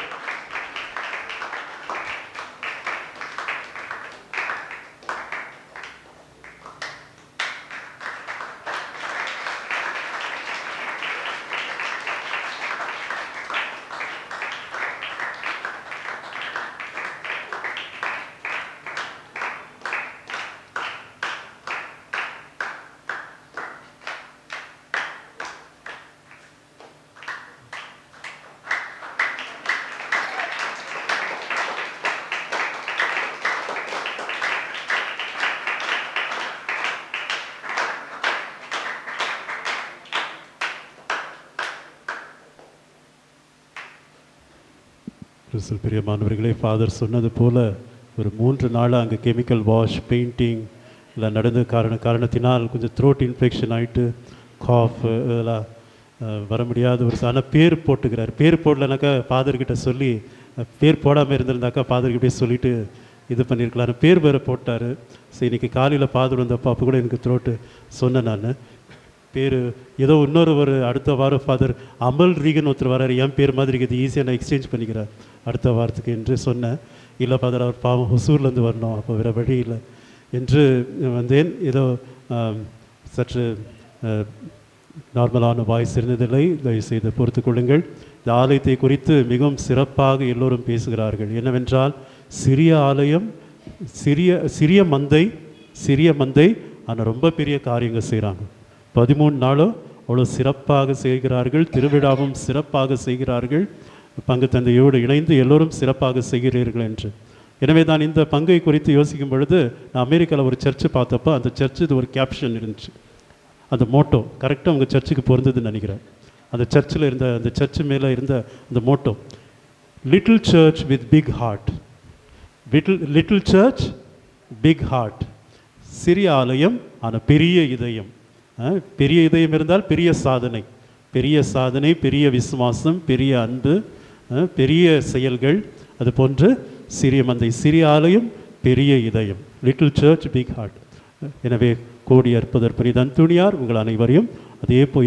பிரியமானவர்களே, ஃபாதர் சொன்னது போல் ஒரு 3 நாளாக அங்கே கெமிக்கல் வாஷ், பெயிண்டிங் எல்லாம் நடந்த காரணத்தினால் கொஞ்சம் த்ரோட் இன்ஃபெக்ஷன் ஆகிட்டு காஃப் இதெல்லாம் வர முடியாத ஒரு ஆனால் பேர் போட்டுக்கிறார். பேர் போடலனாக்கா ஃபாதர்கிட்ட சொல்லி, பேர் போடாமல் இருந்திருந்தாக்கா ஃபாதர்கிட்டே சொல்லிவிட்டு இது பண்ணியிருக்கலாம். பேர் வேறு போட்டார். சரி, இன்றைக்கி காலையில் ஃபாதர் வந்தப்போ அப்போ கூட எனக்கு த்ரோட்டு சொன்னேன். நான் பேர் ஏதோ ஒரு அடுத்த வாரம் ஃபாதர் அமல் ரீகன் ஒருத்தர் வராரு, என் பேர் மாதிரி இருக்குது, ஈஸியாக நான் எக்ஸ்சேஞ்ச் பண்ணிக்கிறேன் அடுத்த வாரத்துக்கு என்று சொன்னேன். இல்லை ஃபாதர், அவர் பாவம் ஹொசூர்லேருந்து வரணும், அப்போ வேறு வழி இல்லை என்று வந்தேன். ஏதோ சற்று நார்மலான வாய்ஸ் இருந்ததில்லை, தயவுசெய்து பொறுத்து கொள்ளுங்கள். இந்த ஆலயத்தை குறித்து மிகவும் சிறப்பாக எல்லோரும் பேசுகிறார்கள். என்னவென்றால், சிறிய ஆலயம், சிறிய மந்தை ஆனால் ரொம்ப பெரிய காரியங்கள் செய்கிறாங்க. 13 நாளும் அவ்வளோ சிறப்பாக செய்கிறார்கள். திருவிழாவும் சிறப்பாக செய்கிறார்கள். பங்கு தந்தையோடு இணைந்து எல்லோரும் சிறப்பாக செய்கிறீர்கள் என்று. எனவே தான் இந்த பங்கை குறித்து யோசிக்கும் பொழுது, நான் அமெரிக்காவில் ஒரு சர்ச்சு பார்த்தப்போ அந்த சர்ச்சு இது ஒரு கேப்ஷன் இருந்துச்சு. அந்த மோட்டோ கரெக்டாக உங்கள் சர்ச்சுக்கு பொருந்ததுன்னு நினைக்கிறேன். அந்த சர்ச்சில் இருந்த அந்த சர்ச்சு மேலே இருந்த அந்த motto, little church with big heart. Little church big heart. சிறிய ஆலயம் ஆனால் பெரிய இதயம். பெரிய இதயம் இருந்தால் பெரிய சாதனை, பெரிய விசுவாசம், பெரிய அன்பு, பெரிய செயல்கள். அது போன்று சிறிய மந்தை, சிறிய ஆலயம், பெரிய இதயம். Little church big heart. எனவே கோடி அற்புதர் புனித அந்தோனியார் உங்கள் அனைவரையும்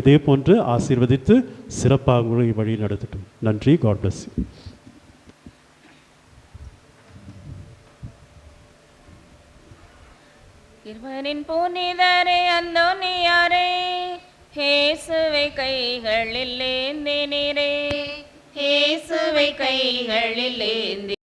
இதே போன்று ஆசீர்வதித்து சிறப்பாக உங்களை வழி நடத்தட்டும். நன்றி. God bless you. இருவரின் புனிதரே அந்தோனியாரே, இயேசுவை கைகளில் ஏந்தினீரே, இயேசுவை கைகளில் ஏந்தி